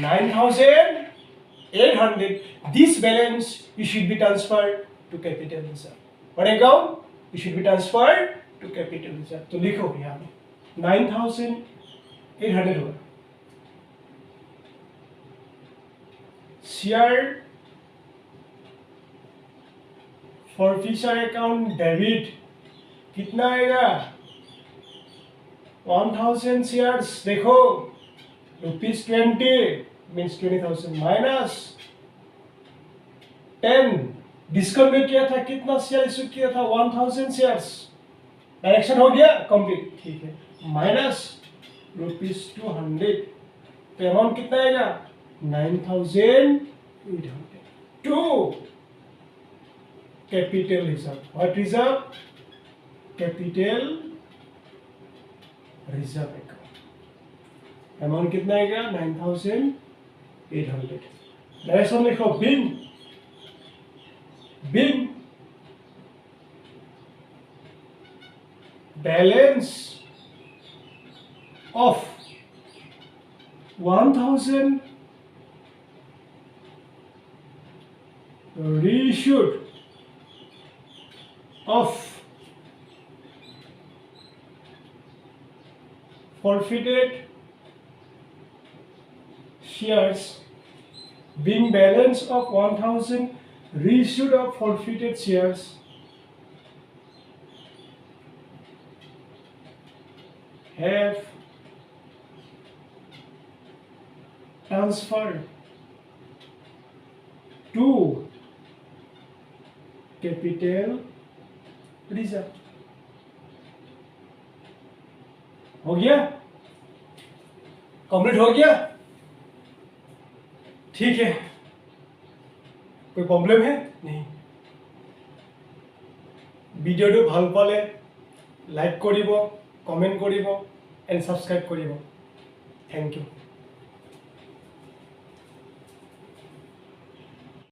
9,800. This balance you should be transferred to capital reserve. What account? You should be transferred to capital reserve. तो लिखो यहाँ में 9,800 होगा. Share forfeiture account debit कितना आएगा 1000 शेयर्स. देखो ₹20 मीन्स 20,000 माइनस 10 डिस्काउंट में किया था. कितना शेयर इशू किया था 1000 शेयर्स. डायरेक्शन हो गया कंप्लीट. ठीक है. माइनस ₹200. तो अमाउंट कितना आएगा 9,800 to capital reserve. What reserve? Capital reserve account. Amount कितना आएगा 9,800. डायरेक्शन लिखो being balance of 1000 reissued of forfeited shares being balance of 1000 reissued of forfeited shares have transferred to capital reserve. हो गया complete हो गया. ठीक है. कोई प्रॉब्लम है नहीं. ভিডিওটো ভাল পালে লাইক কৰিব, কমেন্ট কৰিব এণ্ড সাবস্ক্রাইব কৰিব. Thank you.